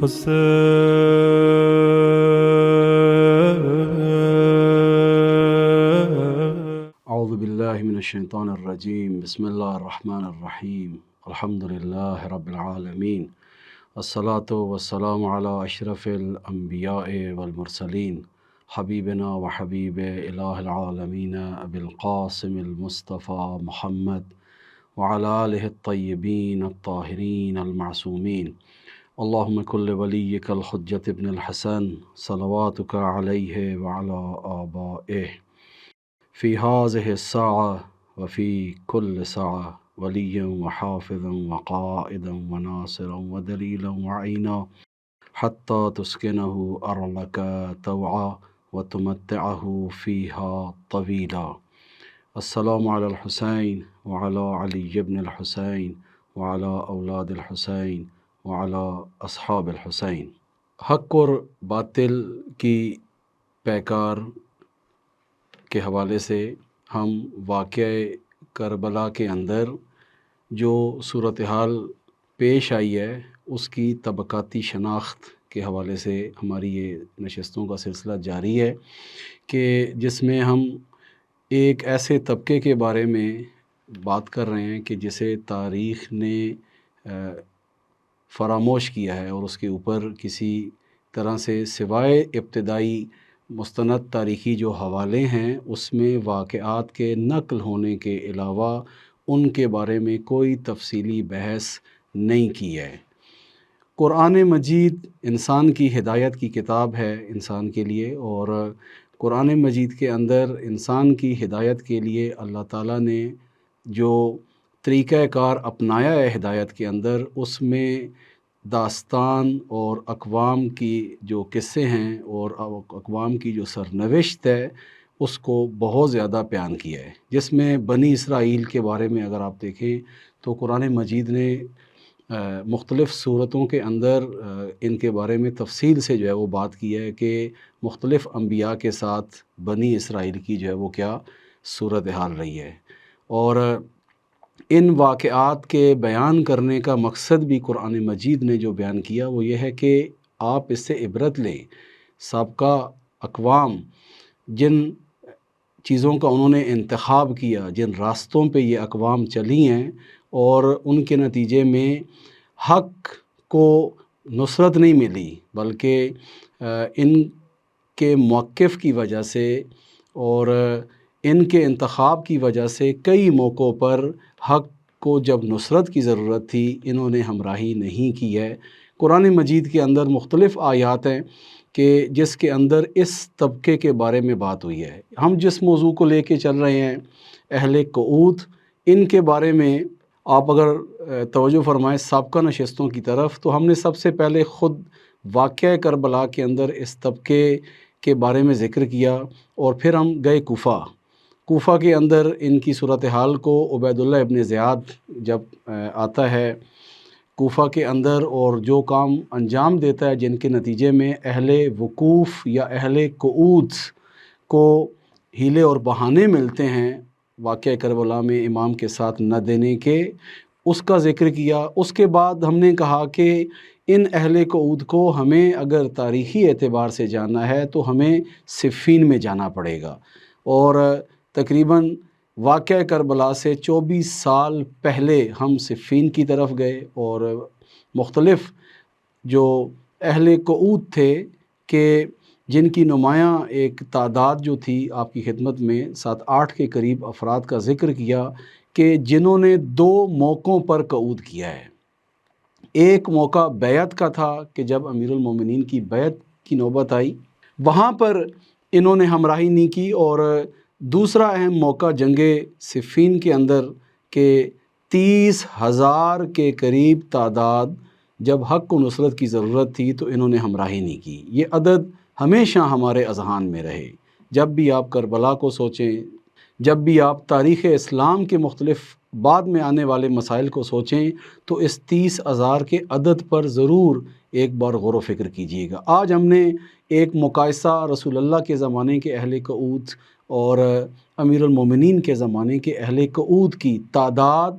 اعوذ باللہ من الشیطان الرجیم بسم اللہ الرحمن الرحیم الحمد للہ رب العالمین الصلاۃ والسلام علی اشرف الانبیاء والمرسلین حبیبنا و حبیب الہ العالمین ابی القاسم المصطفیٰ محمد وعلی آلہ الطیبین الطاہرین المعصومین اللہم کل ولیک الحجۃ ابن الحسن صلواتک علیہ وعلی آبائہ فی هذه الساعة وفی کل ساعة ولیا وحافظا وقائدا وناصرا ودلیلا وعینا حتی تسکنہ ارضک طوعا وتمتعہ فیہا طویلا۔ السلام علی الحسین وعلی علی بن الحسین وعلی اولاد الحسین وعلی اصحاب الحسین۔ حق اور باطل کی پیکار کے حوالے سے ہم واقعہ کربلا کے اندر جو صورتحال پیش آئی ہے اس کی طبقاتی شناخت کے حوالے سے ہماری یہ نشستوں کا سلسلہ جاری ہے کہ جس میں ہم ایک ایسے طبقے کے بارے میں بات کر رہے ہیں کہ جسے تاریخ نے فراموش کیا ہے اور اس کے اوپر کسی طرح سے سوائے ابتدائی مستند تاریخی جو حوالے ہیں اس میں واقعات کے نقل ہونے کے علاوہ ان کے بارے میں کوئی تفصیلی بحث نہیں کی ہے۔ قرآن مجید انسان کی ہدایت کی کتاب ہے انسان کے لیے، اور قرآن مجید کے اندر انسان کی ہدایت کے لیے اللہ تعالیٰ نے جو طریقہ کار اپنایا ہے ہدایت کے اندر، اس میں داستان اور اقوام کی جو قصے ہیں اور اقوام کی جو سرنوشت ہے اس کو بہت زیادہ بیان کیا ہے، جس میں بنی اسرائیل کے بارے میں اگر آپ دیکھیں تو قرآن مجید نے مختلف صورتوں کے اندر ان کے بارے میں تفصیل سے جو ہے وہ بات کی ہے کہ مختلف انبیاء کے ساتھ بنی اسرائیل کی جو ہے وہ کیا صورتحال رہی ہے، اور ان واقعات کے بیان کرنے کا مقصد بھی قرآن مجید نے جو بیان کیا وہ یہ ہے کہ آپ اس سے عبرت لیں۔ سابقہ اقوام جن چیزوں کا انہوں نے انتخاب کیا، جن راستوں پہ یہ اقوام چلی ہیں، اور ان کے نتیجے میں حق کو نصرت نہیں ملی، بلکہ ان کے موقف کی وجہ سے اور ان کے انتخاب کی وجہ سے کئی موقعوں پر حق کو جب نصرت کی ضرورت تھی انہوں نے ہمراہی نہیں کی ہے۔ قرآن مجید کے اندر مختلف آیات ہیں کہ جس کے اندر اس طبقے کے بارے میں بات ہوئی ہے۔ ہم جس موضوع کو لے کے چل رہے ہیں اہل قعود، ان کے بارے میں آپ اگر توجہ فرمائیں سابقہ نشستوں کی طرف، تو ہم نے سب سے پہلے خود واقعہ کربلا کے اندر اس طبقے کے بارے میں ذکر کیا، اور پھر ہم گئے کوفہ کے اندر ان کی صورتحال کو عبید اللہ ابن زیاد جب آتا ہے کوفہ کے اندر اور جو کام انجام دیتا ہے جن کے نتیجے میں اہل وقوف یا اہل قعود کو ہیلے اور بہانے ملتے ہیں واقعہ کربلا میں امام کے ساتھ نہ دینے کے، اس کا ذکر کیا۔ اس کے بعد ہم نے کہا کہ ان اہل قعود کو ہمیں اگر تاریخی اعتبار سے جاننا ہے تو ہمیں صفین میں جانا پڑے گا، اور تقریباً واقعہ کربلا سے 24 سال پہلے ہم صفین کی طرف گئے، اور مختلف جو اہل قعود تھے کہ جن کی نمایاں ایک تعداد جو تھی آپ کی خدمت میں 7-8 کے قریب افراد کا ذکر کیا کہ جنہوں نے 2 موقعوں پر قعود کیا ہے۔ ایک موقع بیعت کا تھا کہ جب امیر المومنین کی بیعت کی نوبت آئی وہاں پر انہوں نے ہمراہی نہیں کی، اور دوسرا اہم موقع جنگ صفین کے اندر کہ 30,000 کے قریب تعداد جب حق کو نصرت کی ضرورت تھی تو انہوں نے ہمراہی نہیں کی۔ یہ عدد ہمیشہ ہمارے اذہان میں رہے، جب بھی آپ کربلا کو سوچیں، جب بھی آپ تاریخ اسلام کے مختلف بعد میں آنے والے مسائل کو سوچیں تو اس 30,000 کے عدد پر ضرور ایک بار غور و فکر کیجیے گا۔ آج ہم نے ایک مقایسہ رسول اللہ کے زمانے کے اہل قعود اور امیر المومنین کے زمانے کے اہل قعود کی تعداد،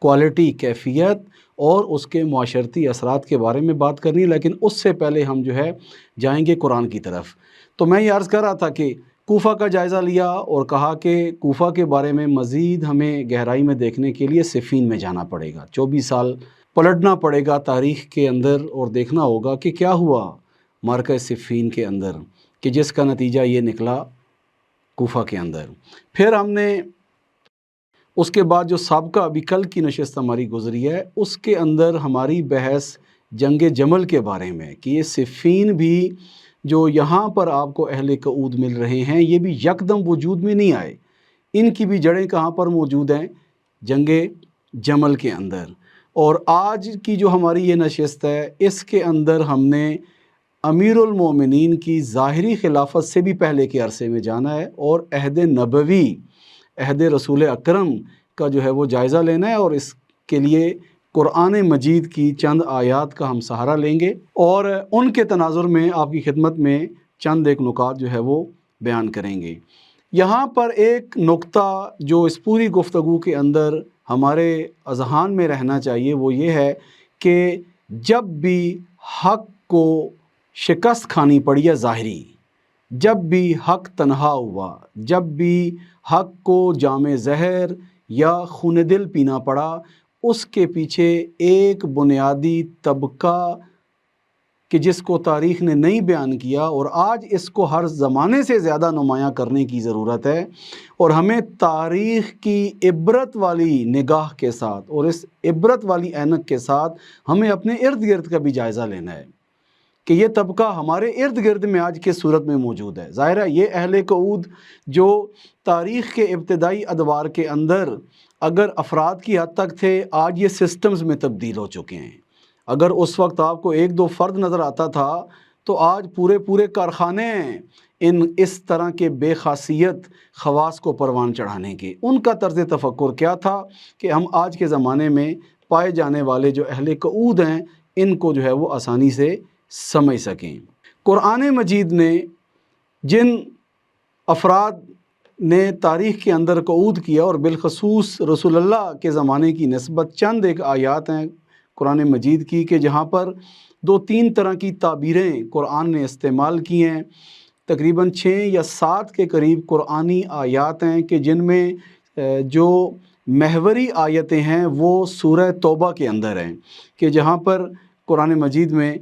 کوالٹی، کیفیت اور اس کے معاشرتی اثرات کے بارے میں بات کرنی ہے، لیکن اس سے پہلے ہم جو ہے جائیں گے قرآن کی طرف۔ تو میں یہ عرض کر رہا تھا کہ کوفہ کا جائزہ لیا اور کہا کہ کوفہ کے بارے میں مزید ہمیں گہرائی میں دیکھنے کے لیے صفین میں جانا پڑے گا، 24 سال پلٹنا پڑے گا تاریخ کے اندر اور دیکھنا ہوگا کہ کیا ہوا معرکہ صفین کے اندر، کہ جس کا نتیجہ یہ نکلا کوفہ کے اندر۔ پھر ہم نے اس کے بعد جو سابقہ ابھی کل کی نشست ہماری گزری ہے، اس کے اندر ہماری بحث جنگ جمل کے بارے میں، کہ یہ صفین بھی جو یہاں پر آپ کو اہل کعود مل رہے ہیں، یہ بھی یکدم وجود میں نہیں آئے، ان کی بھی جڑیں کہاں پر موجود ہیں؟ جنگ جمل کے اندر۔ اور آج کی جو ہماری یہ نشست ہے، اس کے اندر ہم نے امیر المومنین کی ظاہری خلافت سے بھی پہلے کے عرصے میں جانا ہے، اور عہد نبوی، عہد رسول اکرم کا جو ہے وہ جائزہ لینا ہے، اور اس کے لیے قرآن مجید کی چند آیات کا ہم سہارا لیں گے، اور ان کے تناظر میں آپ کی خدمت میں چند ایک نکات جو ہے وہ بیان کریں گے۔ یہاں پر ایک نقطہ جو اس پوری گفتگو کے اندر ہمارے اذہان میں رہنا چاہیے، وہ یہ ہے کہ جب بھی حق کو شکست کھانی پڑی ہے ظاہری، جب بھی حق تنہا ہوا، جب بھی حق کو جام زہر یا خون دل پینا پڑا، اس کے پیچھے ایک بنیادی طبقہ کہ جس کو تاریخ نے نہیں بیان کیا، اور آج اس کو ہر زمانے سے زیادہ نمایاں کرنے کی ضرورت ہے، اور ہمیں تاریخ کی عبرت والی نگاہ کے ساتھ اور اس عبرت والی عینک کے ساتھ ہمیں اپنے ارد گرد کا بھی جائزہ لینا ہے کہ یہ طبقہ ہمارے ارد گرد میں آج کس صورت میں موجود ہے۔ ظاہر ہے یہ اہل کعود جو تاریخ کے ابتدائی ادوار کے اندر اگر افراد کی حد تک تھے، آج یہ سسٹمز میں تبدیل ہو چکے ہیں۔ اگر اس وقت آپ کو ایک دو فرد نظر آتا تھا، تو آج پورے کارخانے ہیں اس طرح کے بے خاصیت خواص کو پروان چڑھانے کے۔ ان کا طرز تفکر کیا تھا کہ ہم آج کے زمانے میں پائے جانے والے جو اہل کعود ہیں، ان کو جو ہے وہ آسانی سے سمجھ سکیں۔ قرآن مجید نے جن افراد نے تاریخ کے اندر قعود کیا، اور بالخصوص رسول اللہ کے زمانے کی نسبت چند ایک آیات ہیں قرآن مجید کی، کہ جہاں پر 2-3 طرح کی تعبیریں قرآن نے استعمال کی ہیں، تقریباً 6 یا 7 کے قریب قرآنی آیات ہیں کہ جن میں جو محوری آیتیں ہیں وہ سورہ توبہ کے اندر ہیں، کہ جہاں پر قرآن مجید میں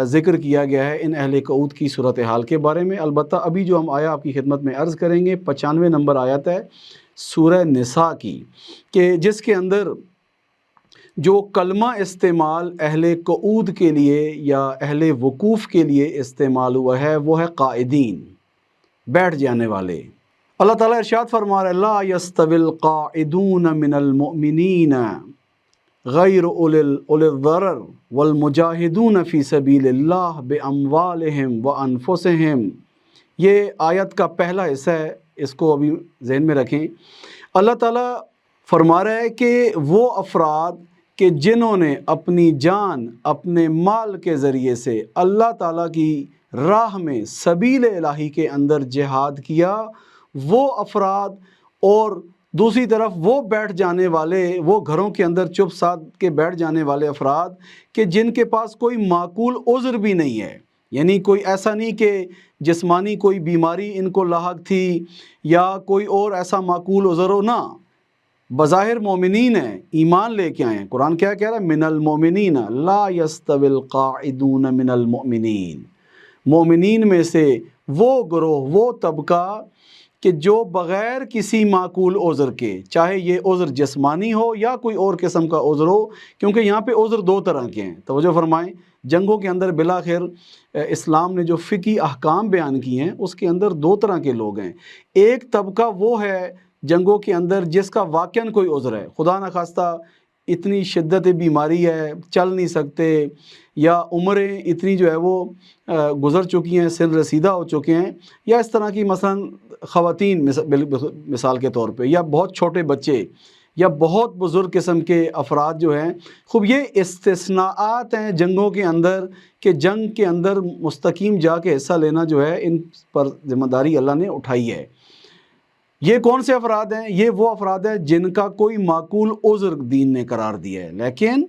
ذکر کیا گیا ہے ان اہل کعود کی صورتحال کے بارے میں۔ البتہ ابھی جو ہم آیا آپ کی خدمت میں عرض کریں گے، 95 نمبر آیت ہے سورہ نساء کی، کہ جس کے اندر جو کلمہ استعمال اہل قعود کے لیے یا اہل وقوف کے لیے استعمال ہوا ہے وہ ہے قائدین، بیٹھ جانے والے۔ اللہ تعالیٰ ارشاد فرما رہا ہے لا یستوی القاعدون من المؤمنین غیر اولی الضرر والمجاہدون فی سبیل اللہ باموالہم وانفسہم۔ یہ آیت کا پہلا حصہ ہے، اس کو ابھی ذہن میں رکھیں۔ اللہ تعالیٰ فرما رہا ہے کہ وہ افراد کہ جنہوں نے اپنی جان اپنے مال کے ذریعے سے اللہ تعالیٰ کی راہ میں سبیل الہی کے اندر جہاد کیا، وہ افراد، اور دوسری طرف وہ بیٹھ جانے والے، وہ گھروں کے اندر چپ سادھ کے بیٹھ جانے والے افراد کہ جن کے پاس کوئی معقول عذر بھی نہیں ہے، یعنی کوئی ایسا نہیں کہ جسمانی کوئی بیماری ان کو لاحق تھی یا کوئی اور ایسا معقول عذر ہو، نہ، بظاہر مومنین ہیں، ایمان لے کے آئے ہیں۔ قرآن کیا کہہ رہا ہے؟ من المؤمنین لا یستوی القاعدون من المؤمنین، مومنین میں سے وہ گروہ، وہ طبقہ کہ جو بغیر کسی معقول عذر کے، چاہے یہ عذر جسمانی ہو یا کوئی اور قسم کا عذر ہو، کیونکہ یہاں پہ عذر 2 طرح کے ہیں، توجہ فرمائیں۔ جنگوں کے اندر بلاخر اسلام نے جو فقہی احکام بیان کیے ہیں اس کے اندر 2 طرح کے لوگ ہیں۔ ایک طبقہ وہ ہے جنگوں کے اندر جس کا واقعاً کوئی عذر ہے، خدا نخواستہ اتنی شدت بیماری ہے، چل نہیں سکتے، یا عمریں اتنی جو ہے وہ گزر چکی ہیں، سن رسیدہ ہو چکے ہیں، یا اس طرح کی مثلاً خواتین مثال کے طور پہ، یا بہت چھوٹے بچے، یا بہت بزرگ قسم کے افراد جو ہیں۔ خوب یہ استثناءات ہیں جنگوں کے اندر کہ جنگ کے اندر مستقیم جا کے حصہ لینا جو ہے ان پر ذمہ داری اللہ نے اٹھائی ہے۔ یہ کون سے افراد ہیں؟ یہ وہ افراد ہیں جن کا کوئی معقول عذر دین نے قرار دیا ہے، لیکن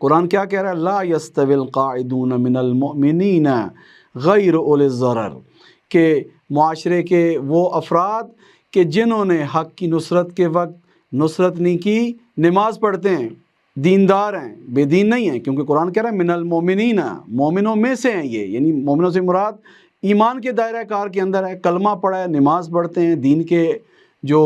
قرآن کیا کہہ رہا ہے؟ لا یستوی القاعدون من المؤمنین غیر اولی الضرر، کہ معاشرے کے وہ افراد کہ جنہوں نے حق کی نصرت کے وقت نصرت نہیں کی، نماز پڑھتے ہیں، دیندار ہیں، بے دین نہیں ہیں، کیونکہ قرآن کہہ رہا ہے من المؤمنین، مومنوں میں سے ہیں یہ، یعنی مومنوں سے مراد ایمان کے دائرہ کار کے اندر ہے، کلمہ پڑھا ہے، نماز پڑھتے ہیں، دین کے جو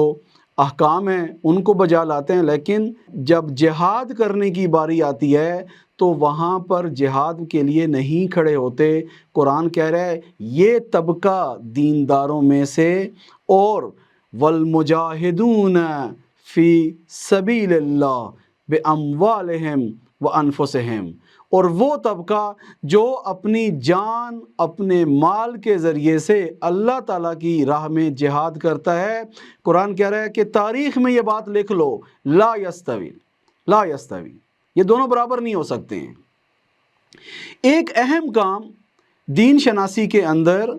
احکام ہیں ان کو بجا لاتے ہیں، لیکن جب جہاد کرنے کی باری آتی ہے تو وہاں پر جہاد کے لیے نہیں کھڑے ہوتے۔ قرآن کہہ رہا ہے یہ طبقہ دینداروں میں سے، اور والمجاہدون فی سبیل اللہ باموالہم وانفسہم، اور وہ طبقہ جو اپنی جان اپنے مال کے ذریعے سے اللہ تعالیٰ کی راہ میں جہاد کرتا ہے۔ قرآن کہہ رہا ہے کہ تاریخ میں یہ بات لکھ لو، لا یستوی، لا یستوی، یہ دونوں برابر نہیں ہو سکتے ہیں۔ ایک اہم کام دین شناسی کے اندر،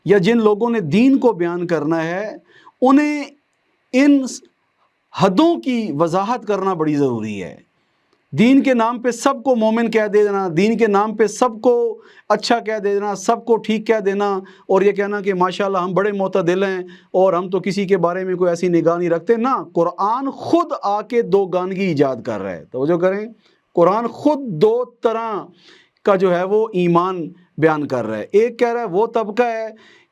یا جن لوگوں نے دین کو بیان کرنا ہے، انہیں ان حدوں کی وضاحت کرنا بڑی ضروری ہے۔ دین کے نام پہ سب کو مومن کہہ دینا، دین کے نام پہ سب کو اچھا کہہ دینا، سب کو ٹھیک کہہ دینا، اور یہ کہنا کہ ماشاءاللہ ہم بڑے معتدل ہیں اور ہم تو کسی کے بارے میں کوئی ایسی نگاہ نہیں رکھتے، نہ، قرآن خود آ کے دو گانگی ایجاد کر رہا ہے۔ توجہ کریں، قرآن خود دو طرح کا جو ہے وہ ایمان بیان کر رہا ہے۔ ایک کہہ رہا ہے وہ طبقہ ہے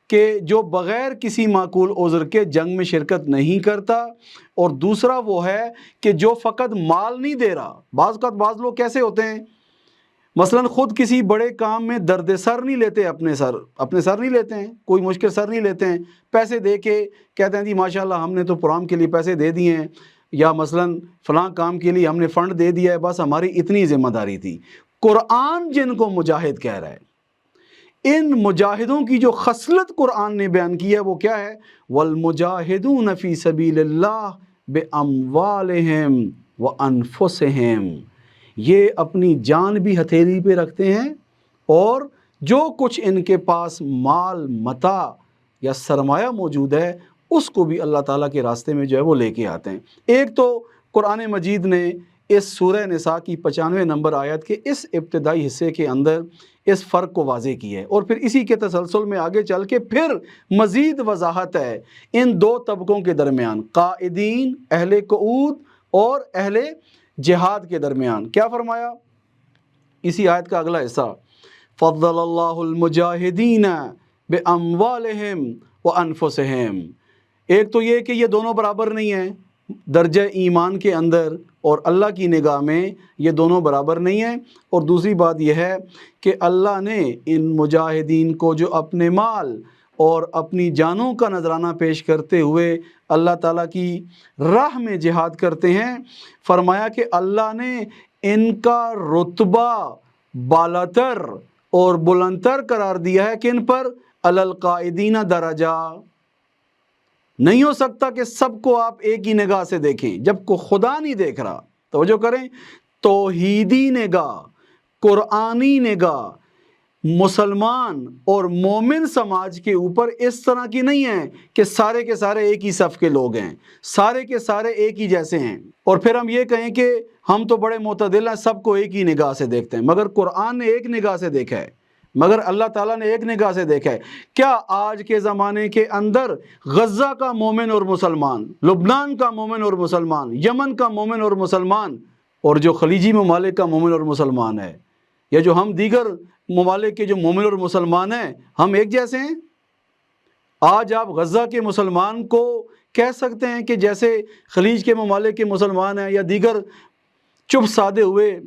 کہ جو بغیر کسی معقول عذر کے جنگ میں شرکت نہیں کرتا، اور دوسرا وہ ہے کہ جو فقط مال نہیں دے رہا۔ بعض لوگ کیسے ہوتے ہیں، مثلا خود کسی بڑے کام میں درد سر نہیں لیتے، اپنے سر نہیں لیتے ہیں، کوئی مشکل سر نہیں لیتے ہیں، پیسے دے کے کہتے ہیں جی ماشاءاللہ ہم نے تو پروگرام کے لیے پیسے دے دیے ہیں، یا مثلا فلاں کام کے لیے ہم نے فنڈ دے دیا ہے، بس ہماری اتنی ذمہ داری تھی۔ قرآن جن کو مجاہد کہہ رہا ہے، ان مجاہدوں کی جو خصلت قرآن نے بیان کی ہے وہ کیا ہے؟ والمجاہدون فی سبیل اللہ باموالہم وانفسہم، یہ اپنی جان بھی ہتھیلی پہ رکھتے ہیں، اور جو کچھ ان کے پاس مال متاع یا سرمایہ موجود ہے اس کو بھی اللہ تعالیٰ کے راستے میں جو ہے وہ لے کے آتے ہیں۔ ایک تو قرآن مجید نے اس سورہ نساء کی 95 نمبر آیت کے اس ابتدائی حصے کے اندر اس فرق کو واضح کیا ہے، اور پھر اسی کے تسلسل میں آگے چل کے پھر مزید وضاحت ہے ان دو طبقوں کے درمیان، قائدین اہل قعود اور اہل جہاد کے درمیان۔ کیا فرمایا اسی آیت کا اگلا حصہ؟ فضل اللہ المجاہدین باموالہم وانفسہم۔ ایک تو یہ کہ یہ دونوں برابر نہیں ہیں درجہ ایمان کے اندر، اور اللہ کی نگاہ میں یہ دونوں برابر نہیں ہیں، اور دوسری بات یہ ہے کہ اللہ نے ان مجاہدین کو جو اپنے مال اور اپنی جانوں کا نذرانہ پیش کرتے ہوئے اللہ تعالیٰ کی راہ میں جہاد کرتے ہیں، فرمایا کہ اللہ نے ان کا رتبہ بالاتر اور بلندتر قرار دیا ہے کہ ان پر علی القائدین درجہ۔ نہیں ہو سکتا کہ سب کو آپ ایک ہی نگاہ سے دیکھیں جب کو خدا نہیں دیکھ رہا۔ توجہ کریں، توحیدی نگاہ، قرآنی نگاہ مسلمان اور مومن سماج کے اوپر اس طرح کی نہیں ہے کہ سارے کے سارے ایک ہی صف کے لوگ ہیں، سارے کے سارے ایک ہی جیسے ہیں، اور پھر ہم یہ کہیں کہ ہم تو بڑے معتدل ہیں، سب کو ایک ہی نگاہ سے دیکھتے ہیں۔ مگر قرآن نے ایک نگاہ سے دیکھا ہے، مگر اللہ تعالیٰ نے ایک نگاہ سے دیکھا ہے۔ کیا آج کے زمانے کے اندر غزہ کا مومن اور مسلمان، لبنان کا مومن اور مسلمان، یمن کا مومن اور مسلمان، اور جو خلیجی ممالک کا مومن اور مسلمان ہے، یا جو ہم دیگر ممالک کے جو مومن اور مسلمان ہیں، ہم ایک جیسے ہیں؟ آج آپ غزہ کے مسلمان کو کہہ سکتے ہیں کہ جیسے خلیج کے ممالک کے مسلمان ہیں، یا دیگر چپ سادے ہوئے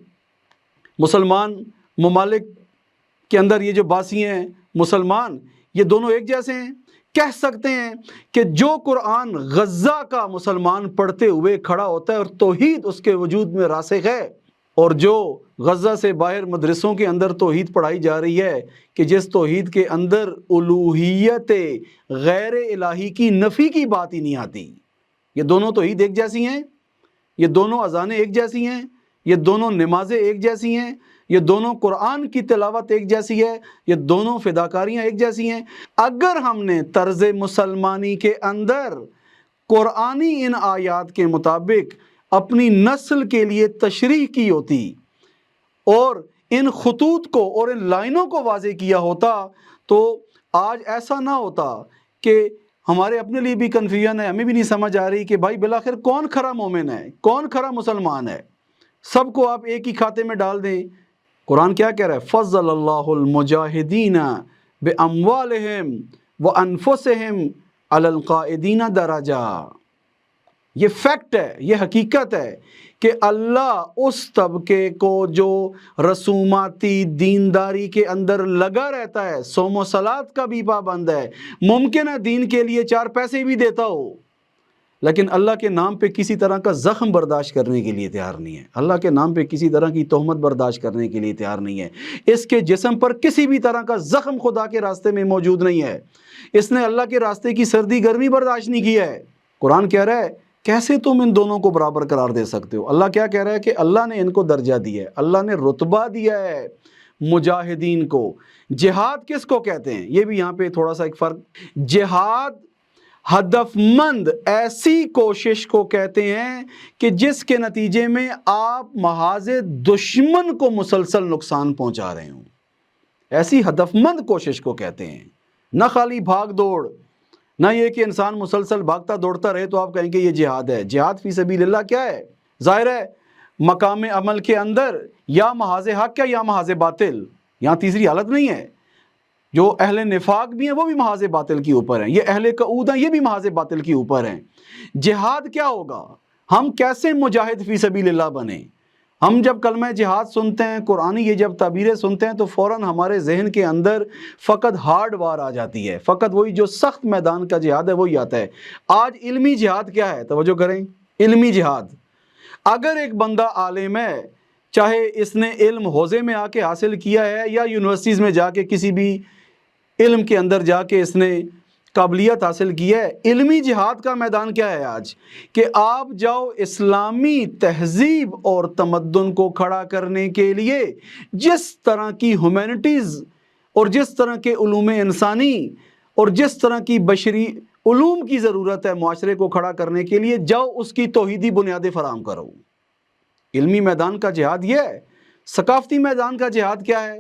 مسلمان ممالک کے اندر یہ جو باسی ہیں مسلمان، یہ دونوں ایک جیسے ہیں؟ کہہ سکتے ہیں کہ جو قرآن غزہ کا مسلمان پڑھتے ہوئے کھڑا ہوتا ہے اور توحید اس کے وجود میں راسخ ہے، اور جو غزہ سے باہر مدرسوں کے اندر توحید پڑھائی جا رہی ہے کہ جس توحید کے اندر الوہیت غیر الہی کی نفی کی بات ہی نہیں آتی، یہ دونوں توحید ایک جیسی ہیں؟ یہ دونوں اذانیں ایک جیسی ہیں؟ یہ دونوں نمازیں ایک جیسی ہیں؟ یہ دونوں قرآن کی تلاوت ایک جیسی ہے؟ یہ دونوں فداکاریاں ایک جیسی ہیں؟ اگر ہم نے طرز مسلمانی کے اندر قرآنی ان آیات کے مطابق اپنی نسل کے لیے تشریح کی ہوتی اور ان خطوط کو اور ان لائنوں کو واضح کیا ہوتا تو آج ایسا نہ ہوتا کہ ہمارے اپنے لیے بھی کنفیوژن ہے، ہمیں بھی نہیں سمجھ آ رہی کہ بھائی بالآخر کون کھرا مومن ہے، کون کھرا مسلمان ہے۔ سب کو آپ ایک ہی کھاتے میں ڈال دیں۔ قرآن کیا کہہ رہا ہے؟ فضل اللہ المجاہدین باموالہم وانفسہم علی القائدین درجہ۔ یہ فیکٹ ہے، یہ حقیقت ہے کہ اللہ اس طبقے کو جو رسوماتی دینداری کے اندر لگا رہتا ہے، صوم و صلات کا بھی پابند ہے، ممکن ہے دین کے لیے 4 پیسے بھی دیتا ہو، لیکن اللہ کے نام پہ کسی طرح کا زخم برداشت کرنے کے لیے تیار نہیں ہے، اللہ کے نام پہ کسی طرح کی تہمت برداشت کرنے کے لیے تیار نہیں ہے، اس کے جسم پر کسی بھی طرح کا زخم خدا کے راستے میں موجود نہیں ہے، اس نے اللہ کے راستے کی سردی گرمی برداشت نہیں کی ہے۔ قرآن کہہ رہا ہے کیسے تم ان دونوں کو برابر قرار دے سکتے ہو؟ اللہ کیا کہہ رہا ہے کہ اللہ نے ان کو درجہ دیا ہے، اللہ نے رتبہ دیا ہے مجاہدین کو۔ جہاد کس کو کہتے ہیں؟ یہ بھی یہاں پہ تھوڑا سا ایک فرق۔ جہاد ہدف مند ایسی کوشش کو کہتے ہیں کہ جس کے نتیجے میں آپ محاذ دشمن کو مسلسل نقصان پہنچا رہے ہوں، ایسی ہدف مند کوشش کو کہتے ہیں۔ نہ خالی بھاگ دوڑ، نہ یہ کہ انسان مسلسل بھاگتا دوڑتا رہے تو آپ کہیں کہ یہ جہاد ہے۔ جہاد فی سبیل اللہ کیا ہے؟ ظاہر ہے مقام عمل کے اندر یا محاذ حق ہے یا محاذ باطل، یہاں تیسری حالت نہیں ہے۔ جو اہل نفاق بھی ہیں وہ بھی محاذ باطل کے اوپر ہیں، یہ اہل قعود ہیں یہ بھی محاذ باطل کے اوپر ہیں۔ جہاد کیا ہوگا؟ ہم کیسے مجاہد فی سبیل اللہ بنیں؟ ہم جب کلمہ جہاد سنتے ہیں، قرآنی یہ جب تعبیریں سنتے ہیں تو فوراً ہمارے ذہن کے اندر فقط ہارڈ وار آ جاتی ہے، فقط وہی جو سخت میدان کا جہاد ہے وہی آتا ہے۔ آج علمی جہاد کیا ہے؟ توجہ کریں، علمی جہاد۔ اگر ایک بندہ عالم ہے، چاہے اس نے علم حوزے میں آ کے حاصل کیا ہے یا یونیورسٹیز میں جا کے کسی بھی علم کے اندر جا کے اس نے قابلیت حاصل کی ہے، علمی جہاد کا میدان کیا ہے آج؟ کہ آپ جاؤ اسلامی تہذیب اور تمدن کو کھڑا کرنے کے لیے جس طرح کی ہیومینٹیز اور جس طرح کے علوم انسانی اور جس طرح کی بشری علوم کی ضرورت ہے معاشرے کو کھڑا کرنے کے لیے، جاؤ اس کی توحیدی بنیادیں فراہم کرو۔ علمی میدان کا جہاد یہ ہے۔ ثقافتی میدان کا جہاد کیا ہے؟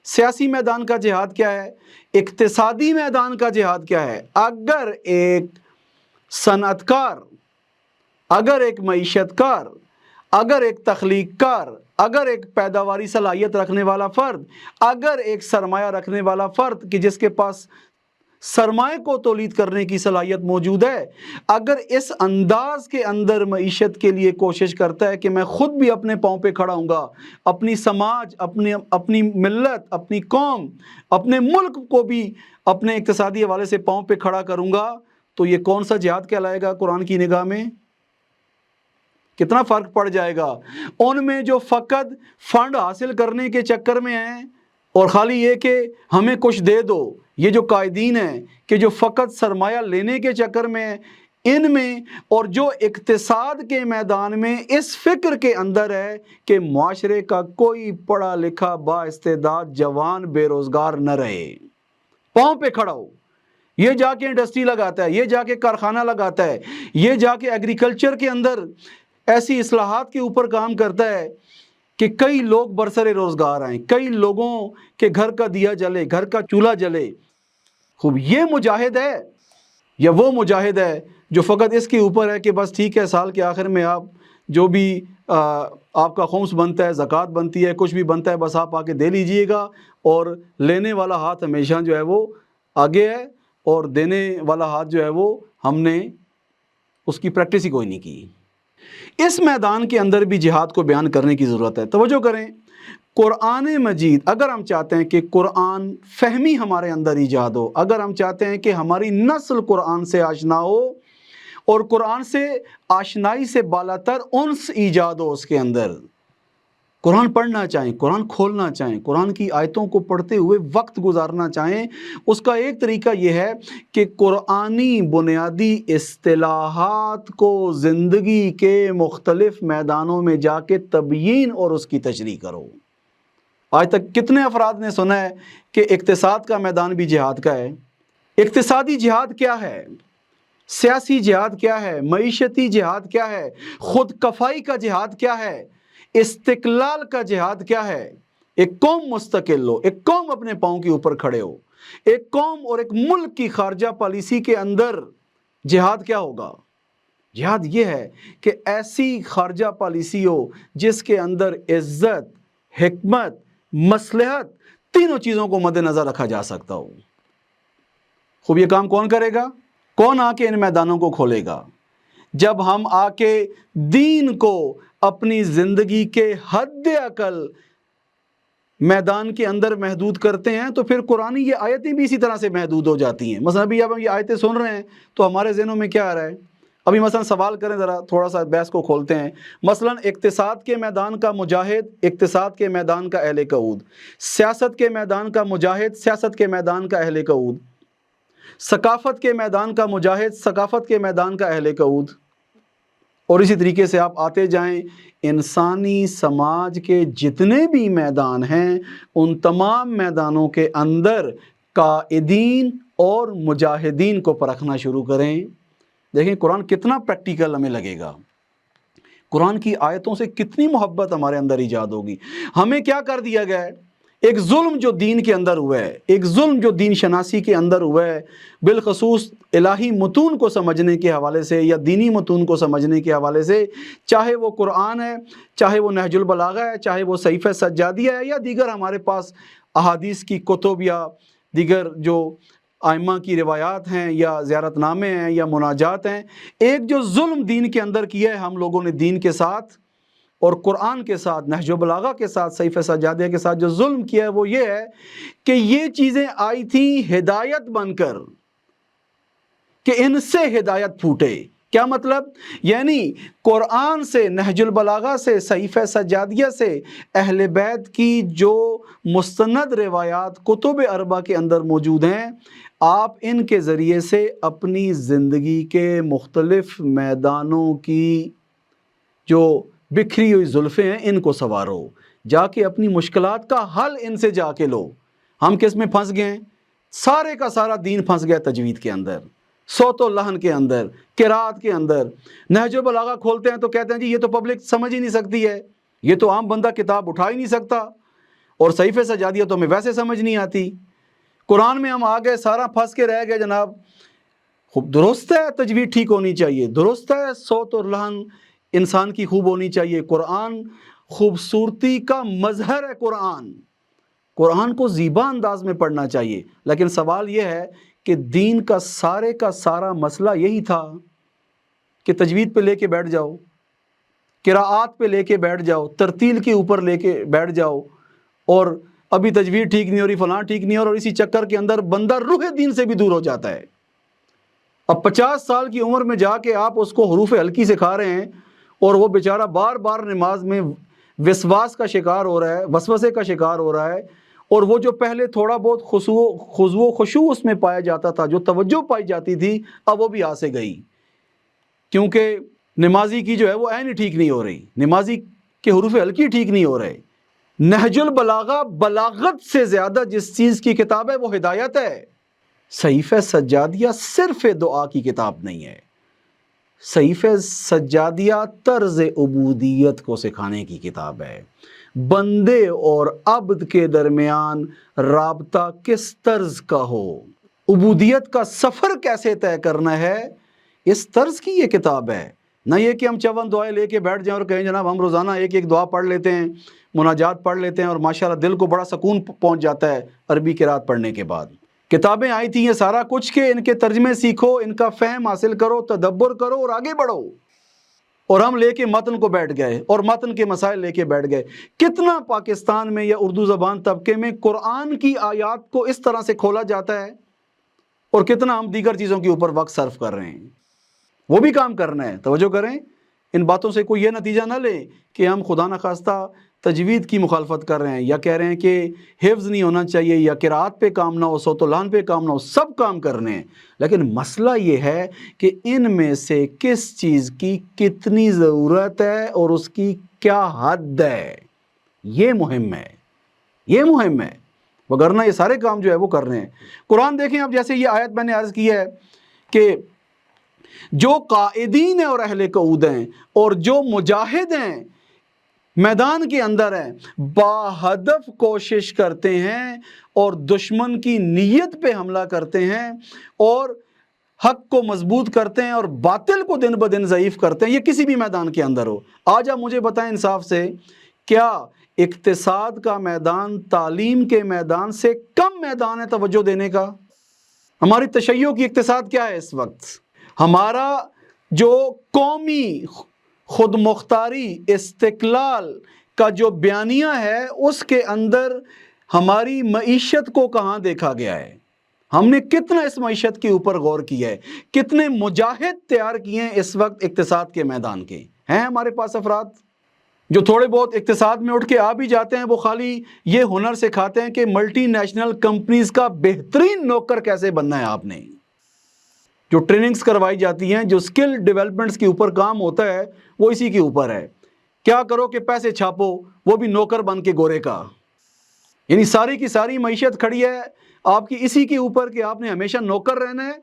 سیاسی میدان کا جہاد کیا ہے؟ اقتصادی میدان کا جہاد کیا ہے؟ اگر ایک صنعت کار، اگر ایک معیشت کار، اگر ایک تخلیق کار، اگر ایک پیداواری صلاحیت رکھنے والا فرد، اگر ایک سرمایہ رکھنے والا فرد کہ جس کے پاس سرمایہ کو تولید کرنے کی صلاحیت موجود ہے، اگر اس انداز کے اندر معیشت کے لیے کوشش کرتا ہے کہ میں خود بھی اپنے پاؤں پہ کھڑا ہوں گا، اپنی سماج، اپنی ملت، اپنی قوم، اپنے ملک کو بھی اپنے اقتصادی حوالے سے پاؤں پہ کھڑا کروں گا، تو یہ کون سا جہاد کہلائے گا قرآن کی نگاہ میں؟ کتنا فرق پڑ جائے گا ان میں جو فقط فنڈ حاصل کرنے کے چکر میں ہیں اور خالی یہ کہ ہمیں کچھ دے دو، یہ جو قائدین ہیں کہ جو فقط سرمایہ لینے کے چکر میں ہیں، ان میں، اور جو اقتصاد کے میدان میں اس فکر کے اندر ہے کہ معاشرے کا کوئی پڑھا لکھا با استعداد جوان بے روزگار نہ رہے، پاؤں پہ کھڑا ہو، یہ جا کے انڈسٹری لگاتا ہے، یہ جا کے کارخانہ لگاتا ہے، یہ جا کے ایگریکلچر کے اندر ایسی اصلاحات کے اوپر کام کرتا ہے کہ کئی لوگ برسر روزگار آئیں، کئی لوگوں کے گھر کا دیا جلے، گھر کا چولہا جلے۔ خوب، یہ مجاہد ہے یا وہ مجاہد ہے جو فقط اس کے اوپر ہے کہ بس ٹھیک ہے سال کے آخر میں آپ جو بھی آپ کا خمس بنتا ہے، زکوٰۃ بنتی ہے، کچھ بھی بنتا ہے، بس آپ آ کے دے لیجئے گا، اور لینے والا ہاتھ ہمیشہ جو ہے وہ آگے ہے اور دینے والا ہاتھ جو ہے وہ ہم نے اس کی پریکٹس ہی کوئی نہیں کی۔ اس میدان کے اندر بھی جہاد کو بیان کرنے کی ضرورت ہے۔ توجہ کریں، قرآن مجید، اگر ہم چاہتے ہیں کہ قرآن فہمی ہمارے اندر ایجاد ہو، اگر ہم چاہتے ہیں کہ ہماری نسل قرآن سے آشنا ہو اور قرآن سے آشنائی سے بالاتر انس ایجاد ہو اس کے اندر، قرآن پڑھنا چاہیں، قرآن کھولنا چاہیں، قرآن کی آیتوں کو پڑھتے ہوئے وقت گزارنا چاہیں، اس کا ایک طریقہ یہ ہے کہ قرآنی بنیادی اصطلاحات کو زندگی کے مختلف میدانوں میں جا کے تبیین اور اس کی تشریح کرو۔ آج تک کتنے افراد نے سنا ہے کہ اقتصاد کا میدان بھی جہاد کا ہے؟ اقتصادی جہاد کیا ہے؟ سیاسی جہاد کیا ہے؟ معیشتی جہاد کیا ہے؟ خود کفائی کا جہاد کیا ہے؟ استقلال کا جہاد کیا ہے؟ ایک قوم مستقل ہو، ایک قوم اپنے پاؤں کے اوپر کھڑے ہو، ایک قوم اور ایک ملک کی خارجہ پالیسی کے اندر جہاد کیا ہوگا؟ جہاد یہ ہے کہ ایسی خارجہ پالیسی ہو جس کے اندر عزت، حکمت، مصلحت تینوں چیزوں کو مد نظر رکھا جا سکتا ہو۔ خوب یہ کام کون کرے گا؟ کون آ کے ان میدانوں کو کھولے گا؟ جب ہم آ کے دین کو اپنی زندگی کے حد اقل میدان کے اندر محدود کرتے ہیں تو پھر قرآنی یہ آیتیں بھی اسی طرح سے محدود ہو جاتی ہیں۔ مثلا ابھی اب ہم یہ آیتیں سن رہے ہیں تو ہمارے ذہنوں میں کیا آ رہا ہے؟ ابھی مثلا سوال کریں، ذرا تھوڑا سا بحث کو کھولتے ہیں۔ مثلا اقتصاد کے میدان کا مجاہد، اقتصاد کے میدان کا اہل قعود، سیاست کے میدان کا مجاہد، سیاست کے میدان کا اہل قعود، ثقافت کے میدان کا مجاہد، ثقافت کے میدان کا اہل قعود، اور اسی طریقے سے آپ آتے جائیں۔ انسانی سماج کے جتنے بھی میدان ہیں ان تمام میدانوں کے اندر قائدین اور مجاہدین کو پرکھنا شروع کریں۔ دیکھیں قرآن کتنا پریکٹیکل ہمیں لگے گا، قرآن کی آیتوں سے کتنی محبت ہمارے اندر ایجاد ہوگی۔ ہمیں کیا کر دیا گیا ہے؟ ایک ظلم جو دین کے اندر ہوا ہے، ایک ظلم جو دین شناسی کے اندر ہوا ہے، بالخصوص الہی متون کو سمجھنے کے حوالے سے یا دینی متون کو سمجھنے کے حوالے سے، چاہے وہ قرآن ہے، چاہے وہ نہج البلاغہ ہے، چاہے وہ صحیفہ سجادیہ ہے، یا دیگر ہمارے پاس احادیث کی کتب یا دیگر جو ائمہ کی روایات ہیں یا زیارت نامے ہیں یا مناجات ہیں۔ ایک جو ظلم دین کے اندر کیا ہے ہم لوگوں نے دین کے ساتھ اور قرآن کے ساتھ، نہج و بلاغہ کے ساتھ، صحیفہ سجادیہ کے ساتھ جو ظلم کیا ہے وہ یہ ہے کہ یہ چیزیں آئی تھیں ہدایت بن کر کہ ان سے ہدایت پھوٹے۔ کیا مطلب؟ یعنی قرآن سے، نہج البلاغہ سے، صحیفہ سجادیہ سے، اہل بیت کی جو مستند روایات کتب اربع کے اندر موجود ہیں، آپ ان کے ذریعے سے اپنی زندگی کے مختلف میدانوں کی جو بکھری ہوئی زلفیں ہیں ان کو سنوارو، جا کے اپنی مشکلات کا حل ان سے جا کے لو۔ ہم کس میں پھنس گئے ہیں؟ سارے کا سارا دین پھنس گیا تجوید کے اندر، صوت و لحن کے اندر، قرات کے اندر۔ نہج و بلاغہ کھولتے ہیں تو کہتے ہیں جی یہ تو پبلک سمجھ ہی نہیں سکتی ہے، یہ تو عام بندہ کتاب اٹھا ہی نہیں سکتا، اور صحیفہ سجادیہ تو ہمیں ویسے سمجھ نہیں آتی۔ قرآن میں ہم آ گئے، سارا پھنس کے رہ گئے جناب۔ خوب درست ہے، تجوید ٹھیک ہونی چاہیے، درست ہے، صوت اور لحن انسان کی خوب ہونی چاہیے۔ قرآن خوبصورتی کا مظہر ہے۔ قرآن کو زیبا انداز میں پڑھنا چاہیے، لیکن سوال یہ ہے کہ دین کا سارا مسئلہ یہی تھا کہ تجوید پہ لے کے بیٹھ جاؤ، قراءات پہ لے کے بیٹھ جاؤ، ترتیل کے اوپر لے کے بیٹھ جاؤ، اور ابھی تجوید ٹھیک نہیں ہو رہی، فلاں ٹھیک نہیں ہو رہا، اور اسی چکر کے اندر بندہ روح دین سے بھی دور ہو جاتا ہے۔ اب 50 سال کی عمر میں جا کے آپ اس کو حروف ہلکی سکھا رہے ہیں، اور وہ بیچارہ بار بار نماز میں وسواس کا شکار ہو رہا ہے، وسوسے کا شکار ہو رہا ہے، اور وہ جو پہلے تھوڑا بہت خضوع و خشوع اس میں پایا جاتا تھا، جو توجہ پائی جاتی تھی، اب وہ بھی آ سے گئی، کیونکہ نمازی کی جو ہے وہ عین ٹھیک نہیں ہو رہی، نمازی کے حروف ہلکی ٹھیک نہیں ہو رہے۔ نہج البلاغہ بلاغت سے زیادہ جس چیز کی کتاب ہے وہ ہدایت ہے۔ صحیفہ سجادیہ صرف دعا کی کتاب نہیں ہے، صحیفہ سجادیہ طرز عبودیت کو سکھانے کی کتاب ہے۔ بندے اور عبد کے درمیان رابطہ کس طرز کا ہو، عبودیت کا سفر کیسے طے کرنا ہے، اس طرز کی یہ کتاب ہے۔ نہ یہ کہ ہم چون دعائیں لے کے بیٹھ جائیں اور کہیں جناب ہم روزانہ ایک دعا پڑھ لیتے ہیں، مناجات پڑھ لیتے ہیں، اور ماشاءاللہ دل کو بڑا سکون پہنچ جاتا ہے عربی قرات پڑھنے کے بعد۔ کتابیں آئی تھیں یہ سارا کچھ کہ ان کے ترجمے سیکھو، ان کا فہم حاصل کرو، تدبر کرو اور آگے بڑھو، اور ہم لے کے متن کو بیٹھ گئے اور متن کے مسائل لے کے بیٹھ گئے۔ کتنا پاکستان میں یا اردو زبان طبقے میں قرآن کی آیات کو اس طرح سے کھولا جاتا ہے، اور کتنا ہم دیگر چیزوں کے اوپر وقت صرف کر رہے ہیں۔ وہ بھی کام کرنا ہے، توجہ کریں۔ ان باتوں سے کوئی یہ نتیجہ نہ لے کہ ہم خدا نخواستہ تجوید کی مخالفت کر رہے ہیں، یا کہہ رہے ہیں کہ حفظ نہیں ہونا چاہیے، یا قرات پہ کام نہ ہو، صوت و لحن پہ کام نہ ہو، سب کام کرنے ہیں، لیکن مسئلہ یہ ہے کہ ان میں سے کس چیز کی کتنی ضرورت ہے اور اس کی کیا حد ہے، یہ مہم ہے، وگرنہ یہ سارے کام جو ہے وہ کر رہے ہیں۔ قرآن دیکھیں، اب جیسے یہ آیت میں نے عرض کی ہے کہ جو قائدین ہیں اور اہل قعود ہیں اور جو مجاہد ہیں، میدان کے اندر ہیں، باہدف کوشش کرتے ہیں اور دشمن کی نیت پہ حملہ کرتے ہیں اور حق کو مضبوط کرتے ہیں اور باطل کو دن بدن ضعیف کرتے ہیں، یہ کسی بھی میدان کے اندر ہو۔ آج آپ مجھے بتائیں انصاف سے، کیا اقتصاد کا میدان تعلیم کے میدان سے کم میدان ہے توجہ دینے کا؟ ہماری تشیع کی اقتصاد کیا ہے اس وقت؟ ہمارا جو قومی خود مختاری استقلال کا جو بیانیہ ہے اس کے اندر ہماری معیشت کو کہاں دیکھا گیا ہے؟ ہم نے کتنا اس معیشت کے اوپر غور کیا ہے؟ کتنے مجاہد تیار کیے ہیں اس وقت اقتصاد کے میدان کے؟ ہیں ہمارے پاس افراد جو تھوڑے بہت اقتصاد میں اٹھ کے آ بھی جاتے ہیں، وہ خالی یہ ہنر سکھاتے ہیں کہ ملٹی نیشنل کمپنیز کا بہترین نوکر کیسے بننا ہے۔ آپ نے جو ٹریننگز کروائی جاتی ہیں، جو سکل ڈیولپمنٹس کے اوپر کام ہوتا ہے، وہ اسی کے اوپر ہے۔ کیا کرو کہ پیسے چھاپو، وہ بھی نوکر بن کے گورے کا۔ یعنی ساری کی ساری معیشت کھڑی ہے آپ کی اسی کے اوپر کہ آپ نے ہمیشہ نوکر رہنا ہے۔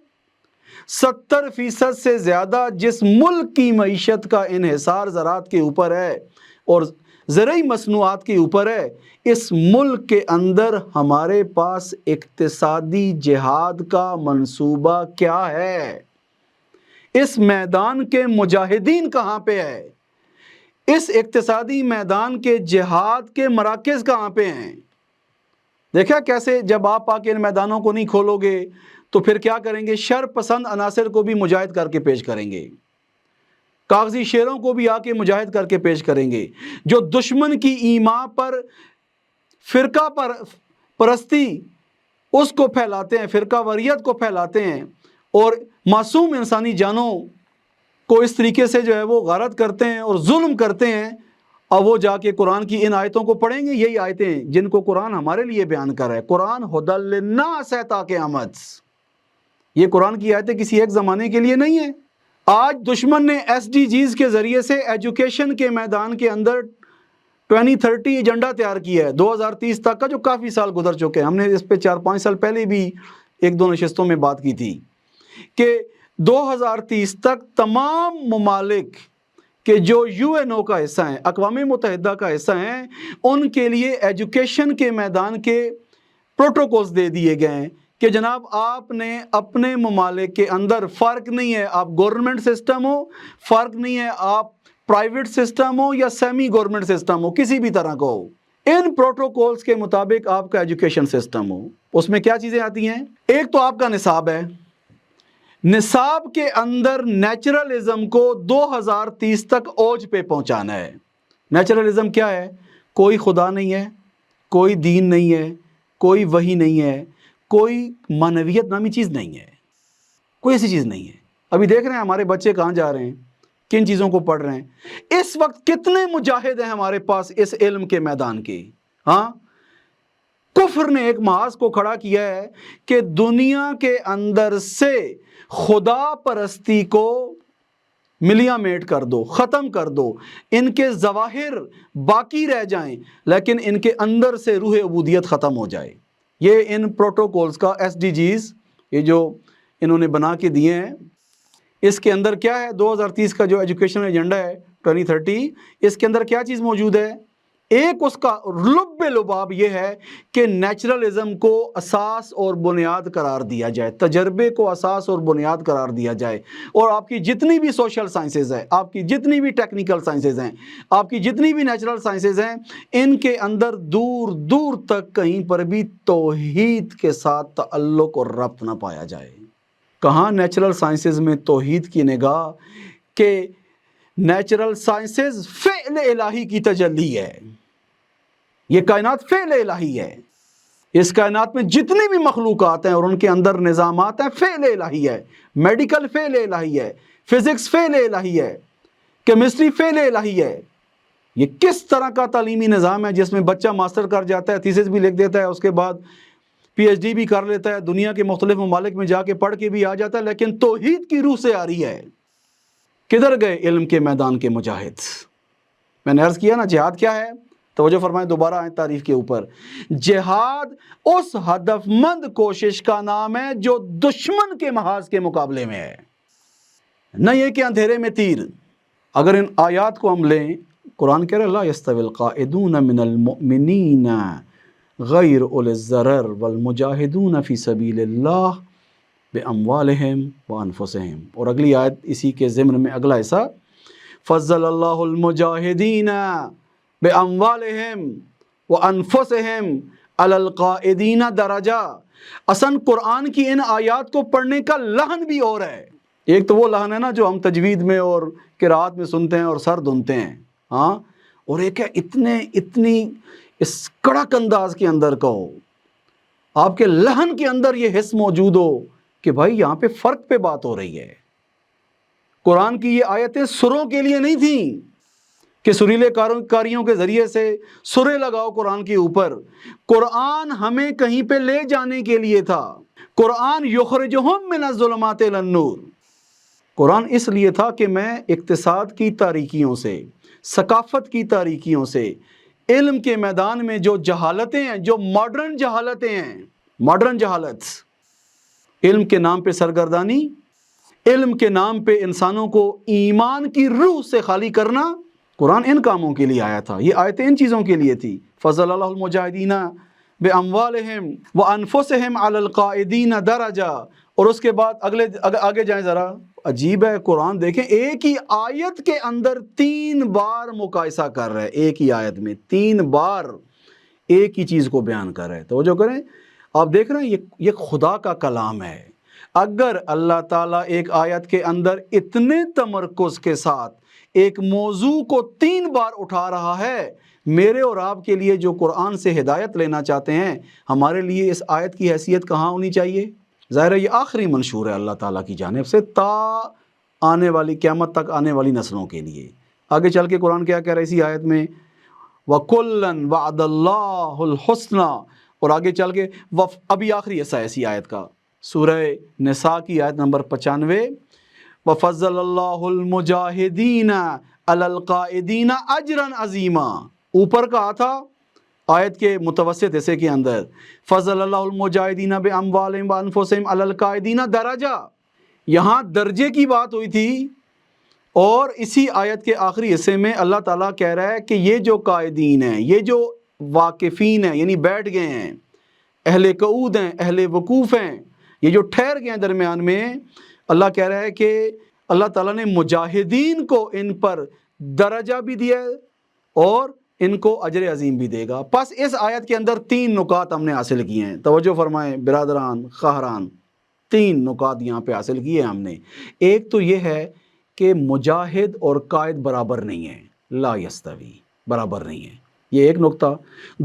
70% سے زیادہ جس ملک کی معیشت کا انحصار زراعت کے اوپر ہے اور زرعی مصنوعات کے اوپر ہے، اس ملک کے اندر ہمارے پاس اقتصادی جہاد کا منصوبہ کیا ہے؟ اس میدان کے مجاہدین کہاں پہ ہے؟ اس اقتصادی میدان کے جہاد کے مراکز کہاں پہ ہیں؟ دیکھا کیسے جب آپ آ کے ان میدانوں کو نہیں کھولو گے تو پھر کیا کریں گے؟ شر پسند عناصر کو بھی مجاہد کر کے پیش کریں گے، کاغذی شیروں کو بھی آ کے مجاہد کر کے پیش کریں گے، جو دشمن کی ایمان پر فرقہ پرستی اس کو پھیلاتے ہیں، فرقہ واریت کو پھیلاتے ہیں اور معصوم انسانی جانوں کو اس طریقے سے جو ہے وہ غارت کرتے ہیں اور ظلم کرتے ہیں۔ اور وہ جا کے قرآن کی ان آیتوں کو پڑھیں گے، یہی آیتیں جن کو قرآن ہمارے لیے بیان کر رہا ہے۔ قرآن ھدی للناس ہے تا قیامت۔ یہ قرآن کی آیتیں کسی ایک زمانے کے لیے نہیں ہیں۔ آج دشمن نے SDGs کے ذریعے سے ایجوکیشن کے میدان کے اندر 2030 ایجنڈا تیار کیا ہے 2030 تک کا، جو کافی سال گزر چکے ہیں۔ ہم نے اس پہ 4-5 سال پہلے بھی 1-2 نشستوں میں بات کی تھی کہ 2030 تک تمام ممالک کہ جو UNO کا حصہ ہیں، اقوام متحدہ کا حصہ ہیں، ان کے لیے ایجوکیشن کے میدان کے پروٹوکولز دے دیے گئے ہیں کہ جناب آپ نے اپنے ممالک کے اندر، فرق نہیں ہے آپ گورنمنٹ سسٹم ہو، فرق نہیں ہے آپ پرائیویٹ سسٹم ہو یا سیمی گورنمنٹ سسٹم ہو، کسی بھی طرح کو ہو، ان پروٹوکولز کے مطابق آپ کا ایجوکیشن سسٹم ہو۔ اس میں کیا چیزیں آتی ہیں؟ ایک تو آپ کا نصاب ہے، نصاب کے اندر نیچرلزم کو 2030 تک اوج پہ پہنچانا ہے۔ نیچرلزم کیا ہے؟ کوئی خدا نہیں ہے، کوئی دین نہیں ہے، کوئی وحی نہیں ہے، کوئی معنویت نامی چیز نہیں ہے، کوئی ایسی چیز نہیں ہے۔ ابھی دیکھ رہے ہیں ہمارے بچے کہاں جا رہے ہیں، کن چیزوں کو پڑھ رہے ہیں۔ اس وقت کتنے مجاہد ہیں ہمارے پاس اس علم کے میدان کے؟ ہاں، کفر نے ایک محاذ کو کھڑا کیا ہے کہ دنیا کے اندر سے خدا پرستی کو ملیاں میٹ کر دو، ختم کر دو، ان کے ظواہر باقی رہ جائیں لیکن ان کے اندر سے روح عبودیت ختم ہو جائے۔ یہ ان پروٹوکولز کا SDGs یہ جو انہوں نے بنا کے دیے ہیں، اس کے اندر کیا ہے؟ 2030 کا جو ایجوکیشن ایجنڈا ہے 2030، اس کے اندر کیا چیز موجود ہے؟ ایک اس کا لب لباب یہ ہے کہ نیچرلزم کو اساس اور بنیاد قرار دیا جائے، تجربے کو اساس اور بنیاد قرار دیا جائے، اور آپ کی جتنی بھی سوشل سائنسز ہیں، آپ کی جتنی بھی ٹیکنیکل سائنسز ہیں، آپ کی جتنی بھی نیچرل سائنسز ہیں، ان کے اندر دور دور تک کہیں پر بھی توحید کے ساتھ تعلق اور ربط نہ پایا جائے۔ کہاں نیچرل سائنسز میں توحید کی نگاہ کہ نیچرل سائنسز فعل الہی کی تجلی ہے، یہ کائنات فعل الہی ہے، اس کائنات میں جتنی بھی مخلوقات ہیں اور ان کے اندر نظامات ہیں فعل الہی ہے، میڈیکل فعل الہی ہے، فزکس فعل الہی ہے، کیمسٹری فعل الہی ہے۔ یہ کس طرح کا تعلیمی نظام ہے جس میں بچہ ماسٹر کر جاتا ہے، تھیسس بھی لکھ دیتا ہے، اس کے بعد PhD بھی کر لیتا ہے، دنیا کے مختلف ممالک میں جا کے پڑھ کے بھی آ جاتا ہے، لیکن توحید کی روح سے آ رہی ہے۔ کدھر گئے علم کے میدان کے مجاہد؟ میں نے عرض کیا نا جہاد کیا ہے، توجہ فرمائیں، دوبارہ آئیں تعریف کے اوپر۔ جہاد اس ہدف مند کوشش کا نام ہے جو دشمن کے محاذ کے مقابلے میں ہے، نہ یہ کہ اندھیرے میں تیر۔ اگر ان آیات کو ہم لیں، قرآن کہہ رہا ہے لا یستوی القاعدون من المؤمنین غیر اولی الضرر والمجاہدون فی سبیل اللہ باموالہم وانفسہم. اور اگلی آیت اسی کے ضمن میں اگلا حصہ فضل اللہ المجاہدین باموالہم وانفسہم علی القاعدین درجہ. اصلا قرآن کی ان آیات کو پڑھنے کا لحن بھی اور ہے. ایک تو وہ لحن ہے نا جو ہم تجوید میں اور قرات میں سنتے ہیں اور سر دھنتے ہیں، ہاں، اور ایک ہے اتنی اس کڑک انداز کے اندر کہو، آپ کے لحن کے اندر یہ حس موجود ہو کہ بھائی یہاں پہ فرق پہ بات ہو رہی ہے. قرآن کی یہ آیتیں سروں کے لیے نہیں تھیں کہ سریلے کاریوں کے ذریعے سے سرے لگاؤ قرآن کے اوپر. قرآن ہمیں کہیں پہ لے جانے کے لیے تھا. قرآن یخرجہم من الظلمات الی النور. قرآن اس لیے تھا کہ میں اقتصاد کی تاریکیوں سے، ثقافت کی تاریکیوں سے، علم کے میدان میں جو جہالتیں ہیں، جو ماڈرن جہالتیں ہیں، ماڈرن جہالت، علم کے نام پہ سرگردانی، علم کے نام پہ انسانوں کو ایمان کی روح سے خالی کرنا، قرآن ان کاموں کے لیے آیا تھا. یہ آیتیں ان چیزوں کے لیے تھی. فضل اللہ المجاہدین باموالہم وانفسہم علی القاعدین درجہ. اور اس کے بعد آگے جائیں ذرا. عجیب ہے قرآن، دیکھیں ایک ہی آیت کے اندر 3 بار مقایسہ کر رہا ہے. ایک ہی آیت میں 3 بار ایک ہی چیز کو بیان کر رہا ہے. توجہ کریں، آپ دیکھ رہے ہیں یہ خدا کا کلام ہے. اگر اللہ تعالیٰ ایک آیت کے اندر اتنے تمرکز کے ساتھ ایک موضوع کو 3 بار اٹھا رہا ہے، میرے اور آپ کے لیے جو قرآن سے ہدایت لینا چاہتے ہیں، ہمارے لیے اس آیت کی حیثیت کہاں ہونی چاہیے؟ ظاہر ہے یہ آخری منشور ہے اللہ تعالیٰ کی جانب سے تا آنے والی قیامت تک آنے والی نسلوں کے لیے. آگے چل کے قرآن کیا کہہ رہا ہے اسی آیت میں؟ وَكُلًّا وَعَدَ اللَّهُ الْحُسْنَى. اور آگے چل کے ابھی آخری حصہ ہے اسی آیت کا، سورہ نساء کی آیت نمبر 95. وَفَضَّلَ اللَّهُ الْمُجَاهِدِينَ عَلَى الْقَاعِدِينَ أَجْرًا عَظِيمًا. اوپر کہا تھا آیت کے متوسط حصے کے اندر فضل اللہ المجاہدین باموالہم وانفسہم علی القاعدین درجہ. یہاں درجے کی بات ہوئی تھی، اور اسی آیت کے آخری حصے میں اللہ تعالیٰ کہہ رہا ہے کہ یہ جو قائدین ہیں، یہ جو واقفین ہیں، یعنی بیٹھ گئے ہیں، اہل قعود ہیں، اہل وقوف ہیں، یہ جو ٹھہر گئے ہیں درمیان میں، اللہ کہہ رہا ہے کہ اللہ تعالیٰ نے مجاہدین کو ان پر درجہ بھی دیا ہے اور ان کو اجر عظیم بھی دے گا. پس اس آیت کے اندر 3 نکات ہم نے حاصل کیے ہیں. توجہ فرمائیں برادران خواہران، 3 نکات یہاں پہ حاصل کیے ہم نے. ایک تو یہ ہے کہ مجاہد اور قائد برابر نہیں ہیں، لا یستوی، برابر نہیں ہیں، یہ ایک نقطہ.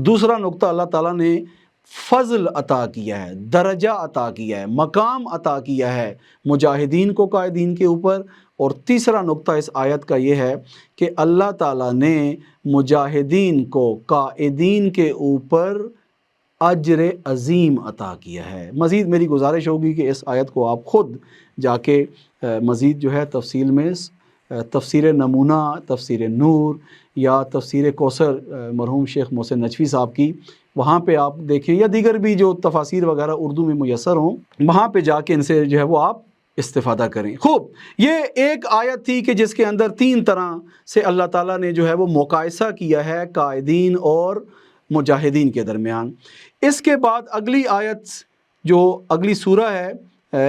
دوسرا نقطہ، اللہ تعالیٰ نے فضل عطا کیا ہے، درجہ عطا کیا ہے، مقام عطا کیا ہے مجاہدین کو قائدین کے اوپر. اور تیسرا نقطہ اس آیت کا یہ ہے کہ اللہ تعالیٰ نے مجاہدین کو قائدین کے اوپر اجر عظیم عطا کیا ہے. مزید میری گزارش ہوگی کہ اس آیت کو آپ خود جا کے مزید جو ہے تفصیل میں تفسیر نمونہ، تفسیر نور یا تفسیر کوثر مرحوم شیخ محسن نجفی صاحب کی، وہاں پہ آپ دیکھیں، یا دیگر بھی جو تفاسیر وغیرہ اردو میں میسر ہوں، وہاں پہ جا کے ان سے جو ہے وہ آپ استفادہ کریں. خوب، یہ ایک آیت تھی کہ جس کے اندر 3 طرح سے اللہ تعالیٰ نے جو ہے وہ مقایسہ کیا ہے قائدین اور مجاہدین کے درمیان. اس کے بعد اگلی آیت جو اگلی سورہ ہے،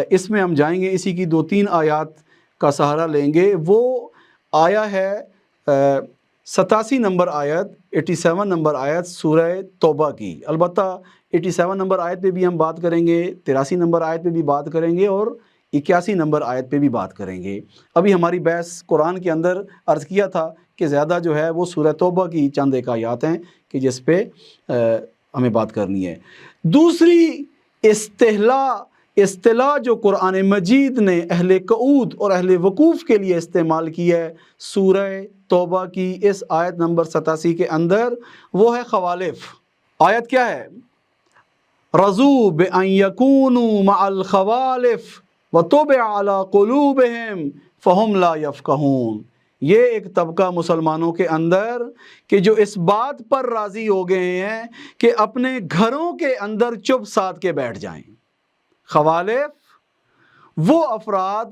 اس میں ہم جائیں گے، اسی کی 2-3 آیات کا سہارا لیں گے. وہ آیا ہے 87 نمبر آیت، 87 نمبر آیت سورہ توبہ کی. البتہ 87 نمبر آیت پہ بھی ہم بات کریں گے، 83 نمبر آیت پہ بھی بات کریں گے، اور 81 نمبر آیت پہ بھی بات کریں گے. ابھی ہماری بحث قرآن کے اندر عرض کیا تھا کہ زیادہ جو ہے وہ سورہ توبہ کی چند ایک آیات ہیں کہ جس پہ ہمیں بات کرنی ہے. دوسری اصطلاح جو قرآن مجید نے اہل قعود اور اہل وقوف کے لیے استعمال کی ہے سورہ توبہ کی اس آیت نمبر 87 کے اندر، وہ ہے خوالف. آیت کیا ہے؟ رضوا بأن يكونوا مع الخوالف وطبع على قلوبهم فهم لا يفقهون. یہ ایک طبقہ مسلمانوں کے اندر کہ جو اس بات پر راضی ہو گئے ہیں کہ اپنے گھروں کے اندر چپ سادھ کے بیٹھ جائیں. خوالف وہ افراد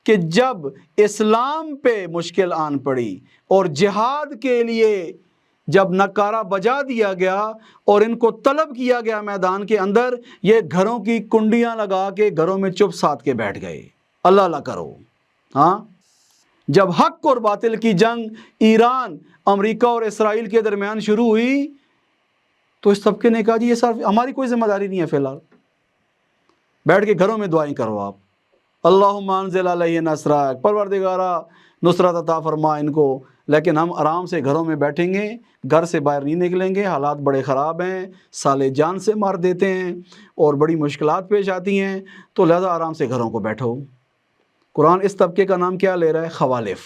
کہ جب اسلام پہ مشکل آن پڑی اور جہاد کے لیے جب نکارہ بجا دیا گیا اور ان کو طلب کیا گیا میدان کے اندر، یہ گھروں کی کنڈیاں لگا کے گھروں میں چپ ساتھ کے بیٹھ گئے، اللہ اللہ کرو۔ ہاں، جب حق اور باطل کی جنگ ایران، امریکہ اور اسرائیل کے درمیان شروع ہوئی تو اس طبقے نے کہا جی یہ صرف ہماری کوئی ذمہ داری نہیں ہے، فی الحال بیٹھ کے گھروں میں دعائیں کرو آپ، اللہم انزل علیہ نصرک، پروردگارا نصرت عطا فرما ان کو، لیکن ہم آرام سے گھروں میں بیٹھیں گے، گھر سے باہر نہیں نکلیں گے، حالات بڑے خراب ہیں، سالے جان سے مار دیتے ہیں اور بڑی مشکلات پیش آتی ہیں، تو لہذا آرام سے گھروں کو بیٹھو۔ قرآن اس طبقے کا نام کیا لے رہا ہے؟ خوالف۔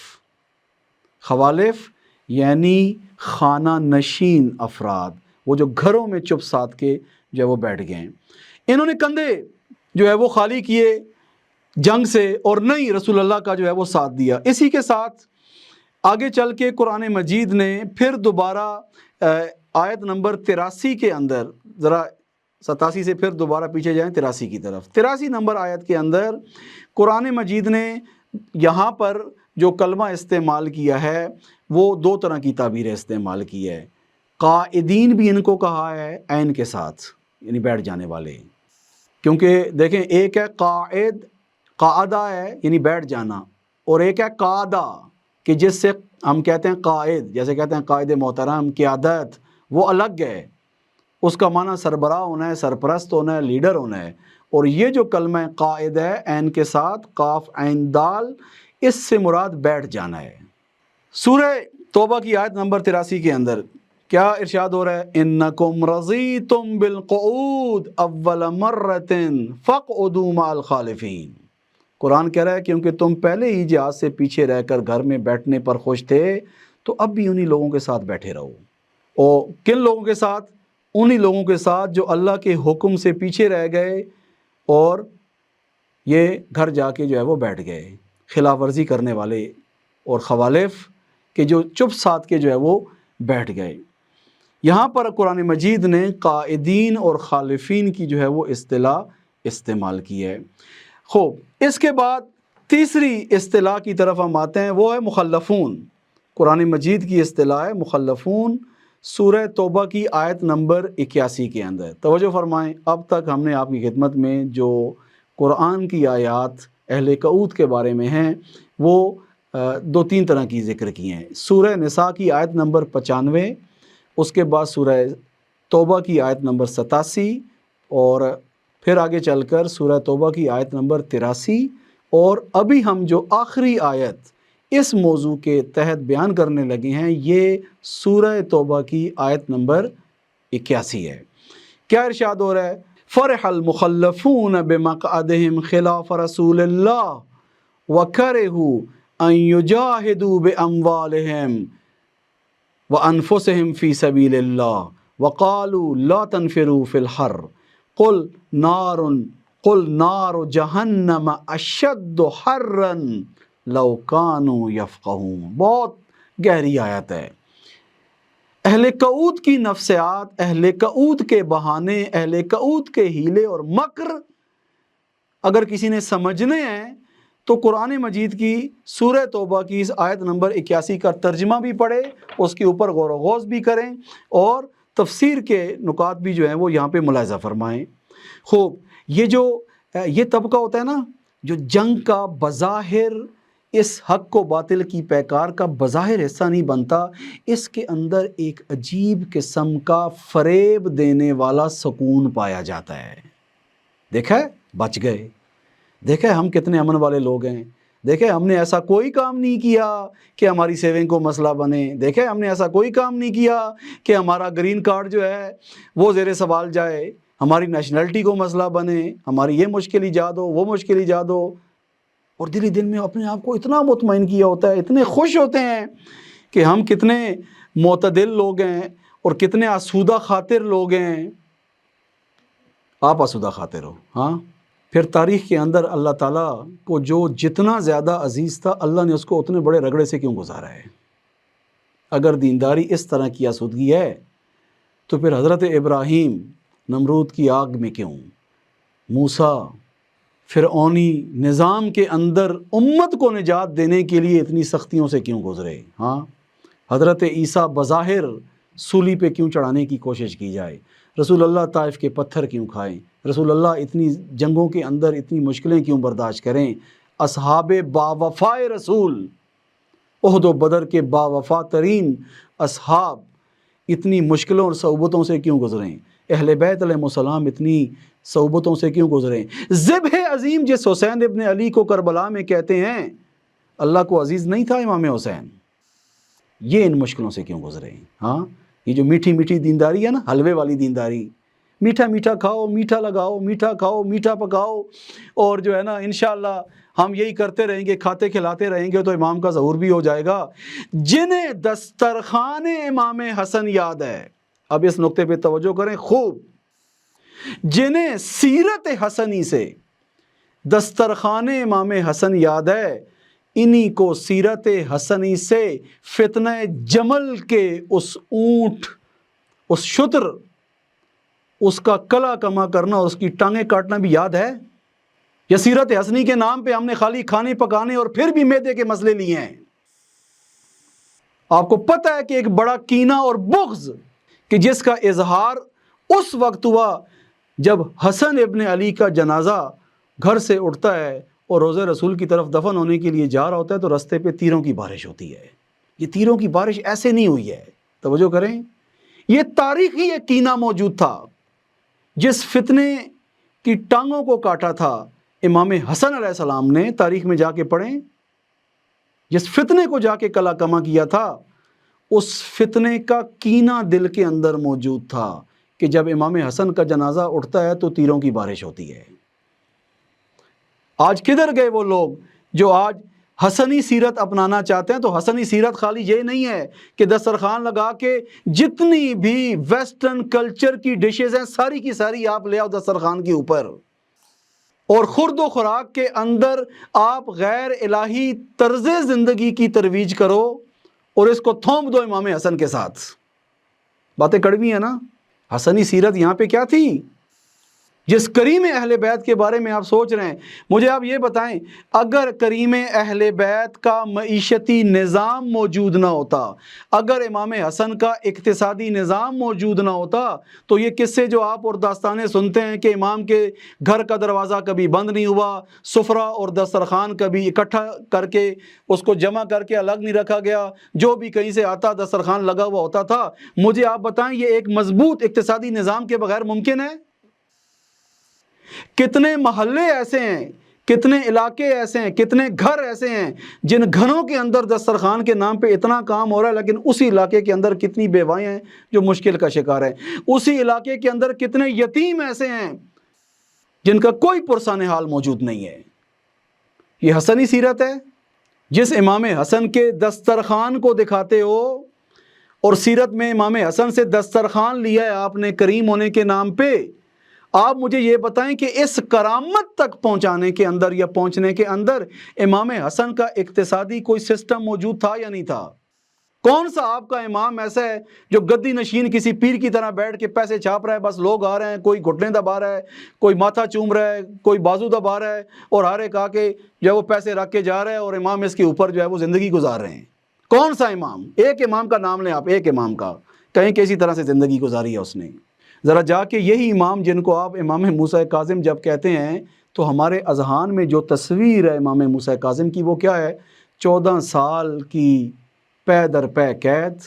خوالف یعنی خانہ نشین افراد، وہ جو گھروں میں چپ ساتھ کے جو ہے وہ بیٹھ گئے ہیں۔ انہوں نے کندھے جو ہے وہ خالی کیے جنگ سے، اور نہیں رسول اللہ کا جو ہے وہ ساتھ دیا۔ اسی کے ساتھ آگے چل کے قرآن مجید نے پھر دوبارہ آیت نمبر 83 کے اندر، ذرا 87 سے پھر دوبارہ پیچھے جائیں 83 کی طرف، 83 نمبر آیت کے اندر قرآن مجید نے یہاں پر جو کلمہ استعمال کیا ہے وہ دو طرح کی تعبیریں استعمال کی ہے۔ قائدین بھی ان کو کہا ہے عین کے ساتھ، یعنی بیٹھ جانے والے، کیونکہ دیکھیں ایک ہے قائد، قاعدہ ہے یعنی بیٹھ جانا، اور ایک ہے قادہ کہ جس سے ہم کہتے ہیں قائد، جیسے کہتے ہیں قائد محترم، قیادت، وہ الگ ہے، اس کا معنی سربراہ ہونا ہے، سرپرست ہونا ہے، لیڈر ہونا ہے۔ اور یہ جو کلمہ قائد ہے عین کے ساتھ قاف عین دال، اس سے مراد بیٹھ جانا ہے۔ سورہ توبہ کی آیت نمبر 83 کے اندر کیا ارشاد ہو رہا ہے؟ انکم رضیتم بالقعود اول مرۃ فاقعدوا مع الخالفین۔ قرآن کہہ رہا ہے کیونکہ تم پہلے ہی جہاد سے پیچھے رہ کر گھر میں بیٹھنے پر خوش تھے، تو اب بھی انہی لوگوں کے ساتھ بیٹھے رہو۔ اور کن لوگوں کے ساتھ؟ انہی لوگوں کے ساتھ جو اللہ کے حکم سے پیچھے رہ گئے اور یہ گھر جا کے جو ہے وہ بیٹھ گئے، خلاف ورزی کرنے والے اور خوالف کہ جو چپ ساتھ کے جو ہے وہ بیٹھ گئے۔ یہاں پر قرآن مجید نے قائدین اور خالفین کی جو ہے وہ اصطلاح استعمال کی ہے۔ خوب، اس کے بعد تیسری اصطلاح کی طرف ہم آتے ہیں، وہ ہے مخلفون۔ قرآن مجید کی اصطلاح ہے مخلفون، سورہ توبہ کی آیت نمبر 81 کے اندر۔ توجہ فرمائیں، اب تک ہم نے آپ کی خدمت میں جو قرآن کی آیات اہل کعود کے بارے میں ہیں وہ دو تین طرح کی ذکر کی ہیں۔ سورہ نساء کی آیت نمبر 95، اس کے بعد سورہ توبہ کی آیت نمبر 87، اور پھر آگے چل کر سورہ توبہ کی آیت نمبر 83، اور ابھی ہم جو آخری آیت اس موضوع کے تحت بیان کرنے لگے ہیں یہ سورہ توبہ کی آیت نمبر 81 ہے۔ کیا ارشاد ہو رہا ہے؟ فرح المخلفون بمقعدهم خلاف رسول اللہ وکرہوا ان یجاہدوا باموالہم وانفسہم فی سبیل اللہ وقالوا لا تنفروا فی الحر قل نار جہنم اشد حرا لو کانوا یفقہون۔ بہت گہری آیت ہے۔ اہل کعود کی نفسیات، اہل کعود کے بہانے، اہل کعود کے ہیلے اور مکر اگر کسی نے سمجھنے ہیں تو قرآن مجید کی سورہ توبہ کی اس آیت نمبر 81 کا ترجمہ بھی پڑھے، اس کے اوپر غور و خوض بھی کریں، اور تفسیر کے نکات بھی جو ہیں وہ یہاں پہ ملاحظہ فرمائیں۔ خوب، یہ طبقہ ہوتا ہے نا جو جنگ کا بظاہر اس حق و باطل کی پیکار کا بظاہر حصہ نہیں بنتا، اس کے اندر ایک عجیب قسم کا فریب دینے والا سکون پایا جاتا ہے۔ دیکھا ہے، بچ گئے، دیکھا ہے ہم کتنے امن والے لوگ ہیں، دیکھیں ہم نے ایسا کوئی کام نہیں کیا کہ ہماری سیونگ کو مسئلہ بنے، دیکھیں ہم نے ایسا کوئی کام نہیں کیا کہ ہمارا گرین کارڈ جو ہے وہ زیر سوال جائے، ہماری نیشنلٹی کو مسئلہ بنے، ہماری یہ مشکل ایجاد ہو، وہ مشکل ایجاد ہو، اور دل ہی دل میں اپنے آپ کو اتنا مطمئن کیا ہوتا ہے، اتنے خوش ہوتے ہیں کہ ہم کتنے معتدل لوگ ہیں اور کتنے آسودہ خاطر لوگ ہیں۔ آپ آسودہ خاطر ہو، ہاں؟ پھر تاریخ کے اندر اللہ تعالیٰ کو جو جتنا زیادہ عزیز تھا، اللہ نے اس کو اتنے بڑے رگڑے سے کیوں گزارا ہے؟ اگر دینداری اس طرح کی آسودگی ہے تو پھر حضرت ابراہیم نمرود کی آگ میں کیوں، موسیٰ فرعونی نظام کے اندر امت کو نجات دینے کے لیے اتنی سختیوں سے کیوں گزرے؟ ہاں، حضرت عیسیٰ بظاہر سولی پہ کیوں چڑھانے کی کوشش کی جائے؟ رسول اللہ طائف کے پتھر کیوں کھائیں؟ رسول اللہ اتنی جنگوں کے اندر اتنی مشکلیں کیوں برداشت کریں؟ اصحاب باوفائے رسول، احد و بدر کے باوفا ترین اصحاب اتنی مشکلوں اور صعوبتوں سے کیوں گزریں؟ اہل بیت علیہ السلام اتنی صعوبتوں سے کیوں گزریں؟ ذبح عظیم جس حسین ابن علی کو کربلا میں کہتے ہیں، اللہ کو عزیز نہیں تھا امام حسین؟ یہ ان مشکلوں سے کیوں گزرے؟ ہاں، یہ جو میٹھی میٹھی دینداری ہے نا، حلوے والی دینداری، میٹھا میٹھا کھاؤ، میٹھا لگاؤ، میٹھا کھاؤ، میٹھا پکاؤ، اور جو ہے نا انشاءاللہ ہم یہی کرتے رہیں گے، کھاتے کھلاتے رہیں گے تو امام کا ظہور بھی ہو جائے گا۔ جنہیں دسترخوان امام حسن یاد ہے، اب اس نقطے پہ توجہ کریں خوب، جنہیں سیرت حسنی سے دسترخوان امام حسن یاد ہے، انہی کو سیرت حسنی سے فتنہ جمل کے اس اونٹ، اس شتر، اس کا کلا کما کرنا اور اس کی ٹانگیں کاٹنا بھی یاد ہے؟ یا سیرت حسنی کے نام پہ ہم نے خالی کھانے پکانے اور پھر بھی معدے کے مسئلے لیے ہیں؟ آپ کو پتہ ہے کہ ایک بڑا کینہ اور بغض کہ جس کا اظہار اس وقت ہوا جب حسن ابن علی کا جنازہ گھر سے اٹھتا ہے اور روضہ رسول کی طرف دفن ہونے کے لیے جا رہا ہوتا ہے تو رستے پہ تیروں کی بارش ہوتی ہے۔ یہ تیروں کی بارش ایسے نہیں ہوئی ہے، توجہ کریں، یہ تاریخی ایک کینہ موجود تھا۔ جس فتنے کی ٹانگوں کو کاٹا تھا امام حسن علیہ السلام نے، تاریخ میں جا کے پڑھیں، جس فتنے کو جا کے کلا کما کیا تھا، اس فتنے کا کینہ دل کے اندر موجود تھا کہ جب امام حسن کا جنازہ اٹھتا ہے تو تیروں کی بارش ہوتی ہے۔ آج کدھر گئے وہ لوگ جو آج حسنی سیرت اپنانا چاہتے ہیں؟ تو حسنی سیرت خالی یہ نہیں ہے کہ دسترخوان لگا کے جتنی بھی ویسٹرن کلچر کی ڈشز ہیں ساری کی ساری آپ لے آؤ دسترخوان کے اوپر، اور خورد و خوراک کے اندر آپ غیر الہی طرز زندگی کی ترویج کرو اور اس کو تھوم دو امام حسن کے ساتھ۔ باتیں کڑوی ہیں نا؟ حسنی سیرت یہاں پہ کیا تھی؟ جس کریم اہل بیت کے بارے میں آپ سوچ رہے ہیں، مجھے آپ یہ بتائیں، اگر کریم اہل بیت کا معیشتی نظام موجود نہ ہوتا، اگر امام حسن کا اقتصادی نظام موجود نہ ہوتا، تو یہ قصے جو آپ اور داستانیں سنتے ہیں کہ امام کے گھر کا دروازہ کبھی بند نہیں ہوا، سفرہ اور دسترخوان کبھی اکٹھا کر کے اس کو جمع کر کے الگ نہیں رکھا گیا، جو بھی کہیں سے آتا دسترخوان لگا ہوا ہوتا تھا، مجھے آپ بتائیں یہ ایک مضبوط اقتصادی نظام کے بغیر ممکن ہے؟ کتنے محلے ایسے ہیں، کتنے علاقے ایسے ہیں، کتنے گھر ایسے ہیں جن گھروں کے اندر دسترخوان کے نام پہ اتنا کام ہو رہا ہے، لیکن اسی علاقے کے اندر کتنی بیوائیں ہیں جو مشکل کا شکار ہیں، اسی علاقے کے اندر کتنے یتیم ایسے ہیں جن کا کوئی پرسان حال موجود نہیں ہے۔ یہ حسنی سیرت ہے؟ جس امام حسن کے دسترخوان کو دکھاتے ہو، اور سیرت میں امام حسن سے دسترخوان لیا ہے آپ نے کریم ہونے کے نام پہ، آپ مجھے یہ بتائیں کہ اس کرامت تک پہنچانے کے اندر یا پہنچنے کے اندر امام حسن کا اقتصادی کوئی سسٹم موجود تھا یا نہیں تھا؟ کون سا آپ کا امام ایسا ہے جو گدی نشین کسی پیر کی طرح بیٹھ کے پیسے چھاپ رہا ہے، بس لوگ آ رہے ہیں، کوئی گھٹنے دبا رہا ہے، کوئی ماتھا چوم رہا ہے، کوئی بازو دبا رہا ہے، اور ہر ایک آ کے جو ہے وہ پیسے رکھ کے جا رہا ہے اور امام اس کے اوپر جو ہے وہ زندگی گزار رہے ہیں؟ کون سا امام؟ ایک امام کا نام لیں آپ، ایک امام کا، کہیں کسی طرح سے زندگی گزاری ہے اس نے؟ ذرا جا کے یہی امام جن کو آپ امام موسیٰ کاظم جب کہتے ہیں تو ہمارے اذہان میں جو تصویر ہے امام موسیٰ کاظم کی وہ کیا ہے؟ 14 سال کی پے در پے قید،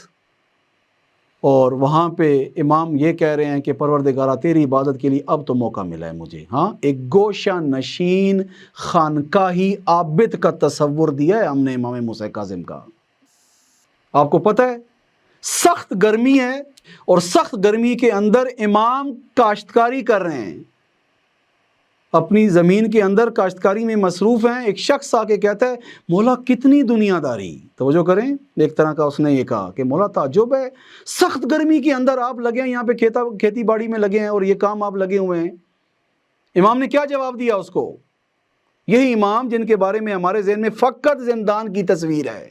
اور وہاں پہ امام یہ کہہ رہے ہیں کہ پروردگارہ تیری عبادت کے لیے اب تو موقع ملا ہے مجھے۔ ہاں، ایک گوشہ نشین خانقاہی عابد کا تصور دیا ہے ہم نے امام موسیٰ کاظم کا۔ آپ کو پتہ ہے سخت گرمی ہے، اور سخت گرمی کے اندر امام کاشتکاری کر رہے ہیں، اپنی زمین کے اندر کاشتکاری میں مصروف ہیں۔ ایک شخص آ کے کہتا ہے مولا کتنی دنیا داری، توجہ کریں، ایک طرح کا اس نے یہ کہا کہ مولا تعجب ہے، سخت گرمی کے اندر آپ لگے ہیں، یہاں پہ کھیتی باڑی میں لگے ہیں اور یہ کام آپ لگے ہوئے ہیں۔ امام نے کیا جواب دیا اس کو؟ یہی امام جن کے بارے میں ہمارے ذہن میں فقط زندان کی تصویر ہے،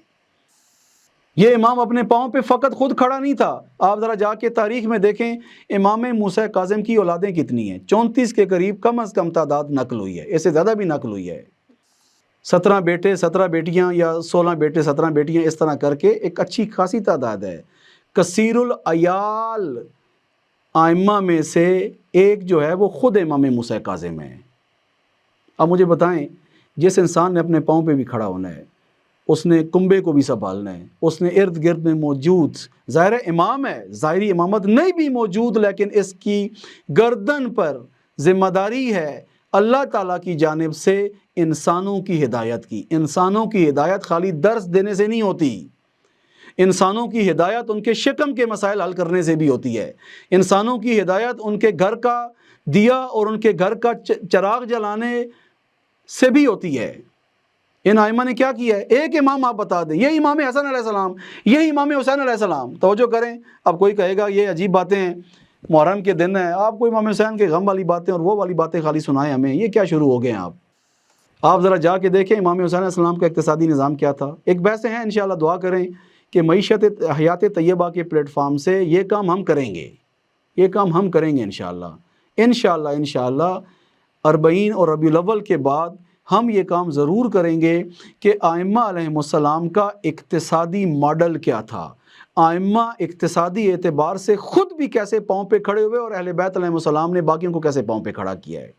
یہ امام اپنے پاؤں پہ فقط خود کھڑا نہیں تھا، آپ ذرا جا کے تاریخ میں دیکھیں امام موسیٰ کاظم کی اولادیں کتنی ہیں، 34 کے قریب کم از کم تعداد نقل ہوئی ہے، اس سے زیادہ بھی نقل ہوئی ہے، 17 بیٹے 17 بیٹیاں یا 16 بیٹے 17 بیٹیاں، اس طرح کر کے ایک اچھی خاصی تعداد ہے۔ کثیر العیال ائمہ میں سے ایک جو ہے وہ خود امام موسیٰ کاظم ہے۔ اب مجھے بتائیں، جس انسان نے اپنے پاؤں پہ بھی کھڑا ہونا ہے، اس نے کنبے کو بھی سنبھالنا ہے، اس نے ارد گرد میں موجود ظاہر امام ہے، ظاہری امامت نہیں بھی موجود، لیکن اس کی گردن پر ذمہ داری ہے اللہ تعالیٰ کی جانب سے انسانوں کی ہدایت کی۔ انسانوں کی ہدایت خالی درس دینے سے نہیں ہوتی، انسانوں کی ہدایت ان کے شکم کے مسائل حل کرنے سے بھی ہوتی ہے، انسانوں کی ہدایت ان کے گھر کا دیا اور ان کے گھر کا چراغ جلانے سے بھی ہوتی ہے۔ ان ائمہ نے کیا کیا ہے؟ ایک امام آپ بتا دیں، یہ امام حسن علیہ السلام، یہ امام حسین علیہ السلام۔ توجہ کریں، اب کوئی کہے گا یہ عجیب باتیں ہیں، محرم کے دن ہے، آپ کو امام حسین کے غم والی باتیں اور وہ والی باتیں خالی سنائیں ہمیں، یہ کیا شروع ہو گئے ہیں آپ ذرا جا کے دیکھیں امام حسین علیہ السلام کا اقتصادی نظام کیا تھا۔ ایک بحث ہیں، انشاءاللہ دعا کریں کہ معیشت حیات طیبہ کے پلیٹ فارم سے یہ کام ہم کریں گے، یہ کام ہم کریں گے انشاءاللہ 40 اور ربیع الاول کے بعد ہم یہ کام ضرور کریں گے کہ ائمہ علیہم السلام کا اقتصادی ماڈل کیا تھا، ائمہ اقتصادی اعتبار سے خود بھی کیسے پاؤں پہ کھڑے ہوئے اور اہل بیت علیہم السلام نے باقیوں کو کیسے پاؤں پہ کھڑا کیا ہے۔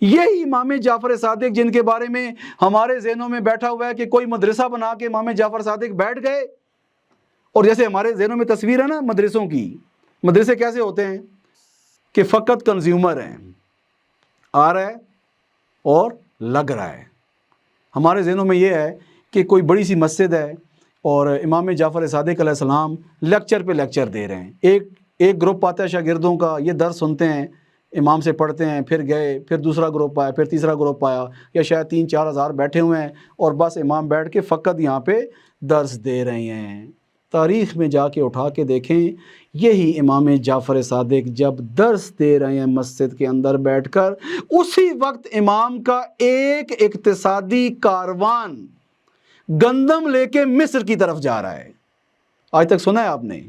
یہی امام جعفر صادق جن کے بارے میں ہمارے ذہنوں میں بیٹھا ہوا ہے کہ کوئی مدرسہ بنا کے امام جعفر صادق بیٹھ گئے، اور جیسے ہمارے ذہنوں میں تصویر ہے نا مدرسوں کی، مدرسے کیسے ہوتے ہیں کہ فقط کنزیومر ہیں، آ رہا ہے اور لگ رہا ہے۔ ہمارے ذہنوں میں یہ ہے کہ کوئی بڑی سی مسجد ہے اور امام جعفر صادق علیہ السلام لیکچر پہ لیکچر دے رہے ہیں، ایک گروپ آتا ہے شاگردوں کا، یہ درس سنتے ہیں، امام سے پڑھتے ہیں، پھر گئے، پھر دوسرا گروپ آیا، پھر تیسرا گروپ آیا، یا شاید 3-4 ہزار بیٹھے ہوئے ہیں اور بس امام بیٹھ کے فقط یہاں پہ درس دے رہے ہیں۔ تاریخ میں جا کے اٹھا کے دیکھیں، یہی امام جعفر صادق جب درس دے رہے ہیں مسجد کے اندر بیٹھ کر، اسی وقت امام کا ایک اقتصادی کاروان گندم لے کے مصر کی طرف جا رہا ہے۔ آج تک سنا ہے آپ نے؟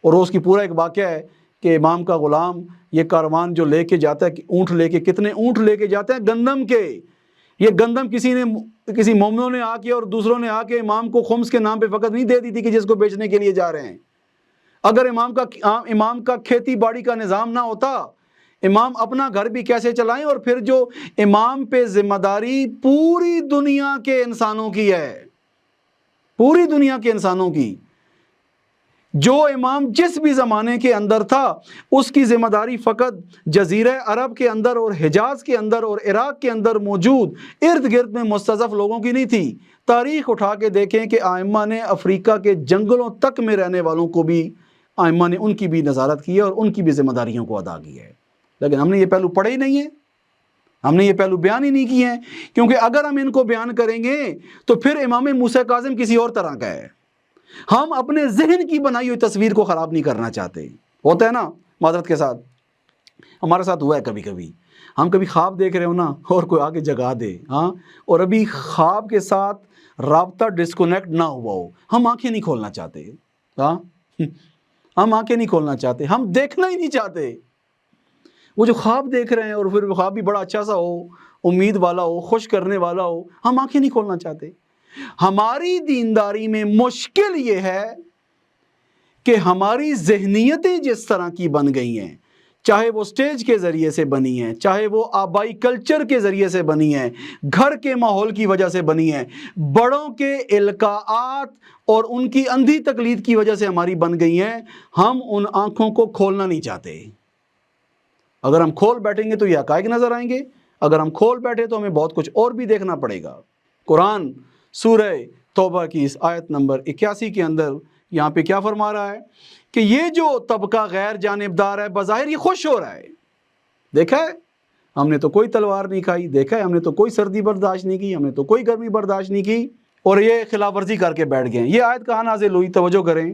اور اس کی پورا ایک واقعہ ہے کہ امام کا غلام یہ کاروان جو لے کے جاتا ہے، اونٹ لے کے، کتنے اونٹ لے کے جاتے ہیں گندم کے، یہ گندم کسی مومنوں نے آ کے اور دوسروں نے آ کے امام کو خمس کے نام پہ فقط نہیں دے دی تھی کہ جس کو بیچنے کے لیے جا رہے ہیں۔ اگر امام کا کھیتی باڑی کا نظام نہ ہوتا، امام اپنا گھر بھی کیسے چلائیں، اور پھر جو امام پہ ذمہ داری پوری دنیا کے انسانوں کی ہے، پوری دنیا کے انسانوں کی، جو امام جس بھی زمانے کے اندر تھا اس کی ذمہ داری فقط جزیرہ عرب کے اندر اور حجاز کے اندر اور عراق کے اندر موجود ارد گرد میں مستضعف لوگوں کی نہیں تھی۔ تاریخ اٹھا کے دیکھیں کہ ائمہ نے افریقہ کے جنگلوں تک میں رہنے والوں کو بھی ائمہ نے ان کی بھی نظارت کی ہے اور ان کی بھی ذمہ داریوں کو ادا کی ہے، لیکن ہم نے یہ پہلو پڑھے ہی نہیں ہیں، ہم نے یہ پہلو بیان ہی نہیں کیے ہیں، کیونکہ اگر ہم ان کو بیان کریں گے تو پھر امام موسیٰ کاظم کسی اور طرح کا ہے۔ ہم اپنے ذہن کی بنائی ہوئی تصویر کو خراب نہیں کرنا چاہتے۔ ہوتا ہے نا، معذرت کے ساتھ ہمارے ساتھ ہوا ہے کبھی کبھی، ہم کبھی خواب دیکھ رہے ہو نا اور کوئی آگے جگا دے، ہاں، اور ابھی خواب کے ساتھ رابطہ ڈسکنیکٹ نہ ہوا ہو، ہم آنکھیں نہیں کھولنا چاہتے، ہاں، ہم آنکھیں نہیں کھولنا چاہتے، ہم دیکھنا ہی نہیں چاہتے۔ وہ جو خواب دیکھ رہے ہیں اور پھر وہ خواب بھی بڑا اچھا سا ہو، امید والا ہو، خوش کرنے والا ہو، ہم آنکھیں نہیں کھولنا چاہتے۔ ہماری دینداری میں مشکل یہ ہے کہ ہماری ذہنیتیں جس طرح کی بن گئی ہیں، چاہے وہ سٹیج کے ذریعے سے بنی ہیں، چاہے وہ آبائی کلچر کے ذریعے سے بنی ہیں، گھر کے ماحول کی وجہ سے بنی ہیں، بڑوں کے القاءات اور ان کی اندھی تقلید کی وجہ سے ہماری بن گئی ہیں، ہم ان آنکھوں کو کھولنا نہیں چاہتے۔ اگر ہم کھول بیٹھیں گے تو یہ حقائق نظر آئیں گے، اگر ہم کھول بیٹھے تو ہمیں بہت کچھ اور بھی دیکھنا پڑے گا۔ قرآن سورہ توبہ کی اس آیت نمبر 81 کے اندر یہاں پہ کیا فرما رہا ہے کہ یہ جو طبقہ غیر جانبدار ہے بظاہر یہ خوش ہو رہا ہے، دیکھا ہے ہم نے تو کوئی تلوار نہیں کھائی، دیکھا ہے ہم نے تو کوئی سردی برداشت نہیں کی، ہم نے تو کوئی گرمی برداشت نہیں کی، اور یہ خلاف ورزی کر کے بیٹھ گئے ہیں۔ یہ آیت کہاں نازل ہوئی؟ توجہ کریں،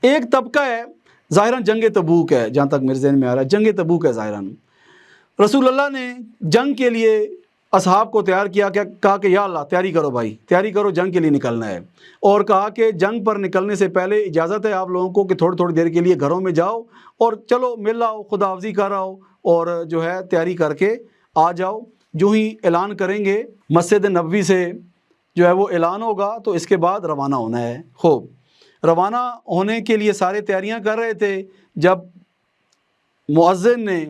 ایک طبقہ ہے، ظاہراً جنگ تبوک ہے، جہاں تک میرے ذہن میں آ رہا ہے جنگ تبوک ہے ظاہراً، رسول اللہ نے جنگ کے لیے اصحاب کو تیار کیا، کہا کہ یا اللہ تیاری کرو بھائی، تیاری کرو، جنگ کے لیے نکلنا ہے، اور کہا کہ جنگ پر نکلنے سے پہلے اجازت ہے آپ لوگوں کو کہ تھوڑی تھوڑی دیر کے لیے گھروں میں جاؤ اور چلو مل آؤ، خدا حافظی کر آؤ، اور جو ہے تیاری کر کے آ جاؤ۔ جو ہی اعلان کریں گے مسجد نبوی سے جو ہے وہ اعلان ہوگا تو اس کے بعد روانہ ہونا ہے۔ خوب، روانہ ہونے کے لیے سارے تیاریاں کر رہے تھے، جب مؤذن نے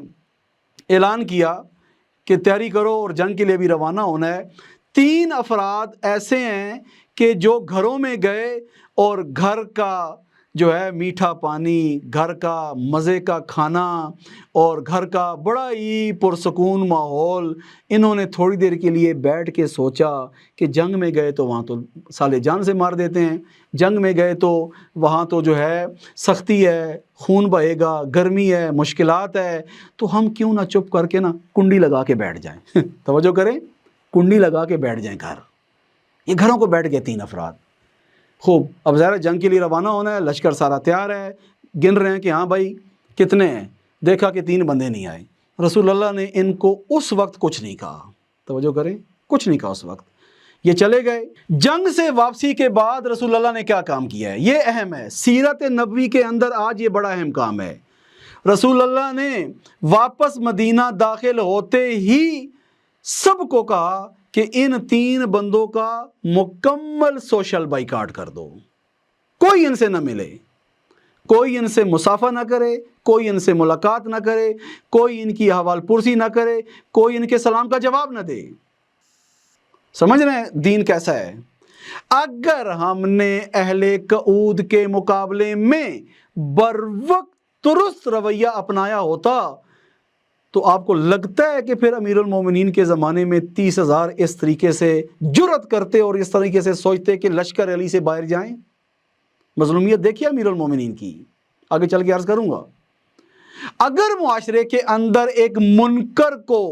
اعلان کیا کہ تیاری کرو اور جنگ کے لیے بھی روانہ ہونا ہے، 3 افراد ایسے ہیں کہ جو گھروں میں گئے اور گھر کا جو ہے میٹھا پانی، گھر کا مزے کا کھانا اور گھر کا بڑا ہی پرسکون ماحول، انہوں نے تھوڑی دیر کے لیے بیٹھ کے سوچا کہ جنگ میں گئے تو وہاں تو سالے جان سے مار دیتے ہیں، جنگ میں گئے تو وہاں تو جو ہے سختی ہے، خون بہے گا، گرمی ہے، مشکلات ہے، تو ہم کیوں نہ چپ کر کے نا کنڈی لگا کے بیٹھ جائیں توجہ کریں، کنڈی لگا کے بیٹھ جائیں گھر۔ یہ گھروں کو بیٹھ گئے 3 افراد۔ خوب، اب ظاہر جنگ کے لیے روانہ ہونا ہے، لشکر سارا تیار ہے، گن رہے ہیں کہ ہاں بھائی کتنے ہیں، دیکھا کہ 3 بندے نہیں آئے۔ رسول اللہ نے ان کو اس وقت کچھ نہیں کہا، توجہ کریں، کچھ نہیں کہا اس وقت، یہ چلے گئے۔ جنگ سے واپسی کے بعد رسول اللہ نے کیا کام کیا ہے، یہ اہم ہے، سیرت نبوی کے اندر آج یہ بڑا اہم کام ہے۔ رسول اللہ نے واپس مدینہ داخل ہوتے ہی سب کو کہا کہ ان 3 بندوں کا مکمل سوشل بائیکاٹ کر دو، کوئی ان سے نہ ملے، کوئی ان سے مصافحہ نہ کرے، کوئی ان سے ملاقات نہ کرے، کوئی ان کی احوال پرسی نہ کرے، کوئی ان کے سلام کا جواب نہ دے۔ سمجھ رہے ہیں دین کیسا ہے؟ اگر ہم نے اہل قعود کے مقابلے میں بروقت درست رویہ اپنایا ہوتا تو آپ کو لگتا ہے کہ پھر امیر المومنین کے زمانے میں 30,000 اس طریقے سے جرأت کرتے اور اس طریقے سے سوچتے کہ لشکر علی سے باہر جائیں؟ مظلومیت دیکھیے امیر المومنین کی، آگے چل کے عرض کروں گا۔ اگر معاشرے کے اندر ایک منکر کو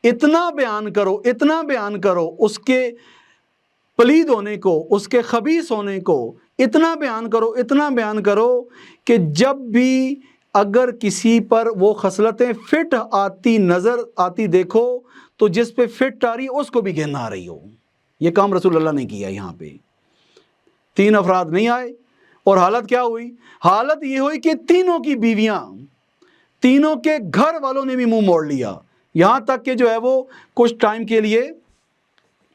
اتنا بیان کرو، اس کے پلید ہونے کو، اس کے خبیث ہونے کو اتنا بیان کرو کہ جب بھی اگر کسی پر وہ خصلتیں فٹ آتی نظر آتی دیکھو تو جس پہ فٹ آ رہی اس کو بھی گھن آ رہی ہو۔ یہ کام رسول اللہ نے کیا۔ یہاں پہ 3 افراد نہیں آئے اور حالت کیا ہوئی؟ حالت یہ ہوئی کہ تینوں کی بیویاں، تینوں کے گھر والوں نے بھی منہ موڑ لیا، یہاں تک کہ جو ہے وہ کچھ ٹائم کے لیے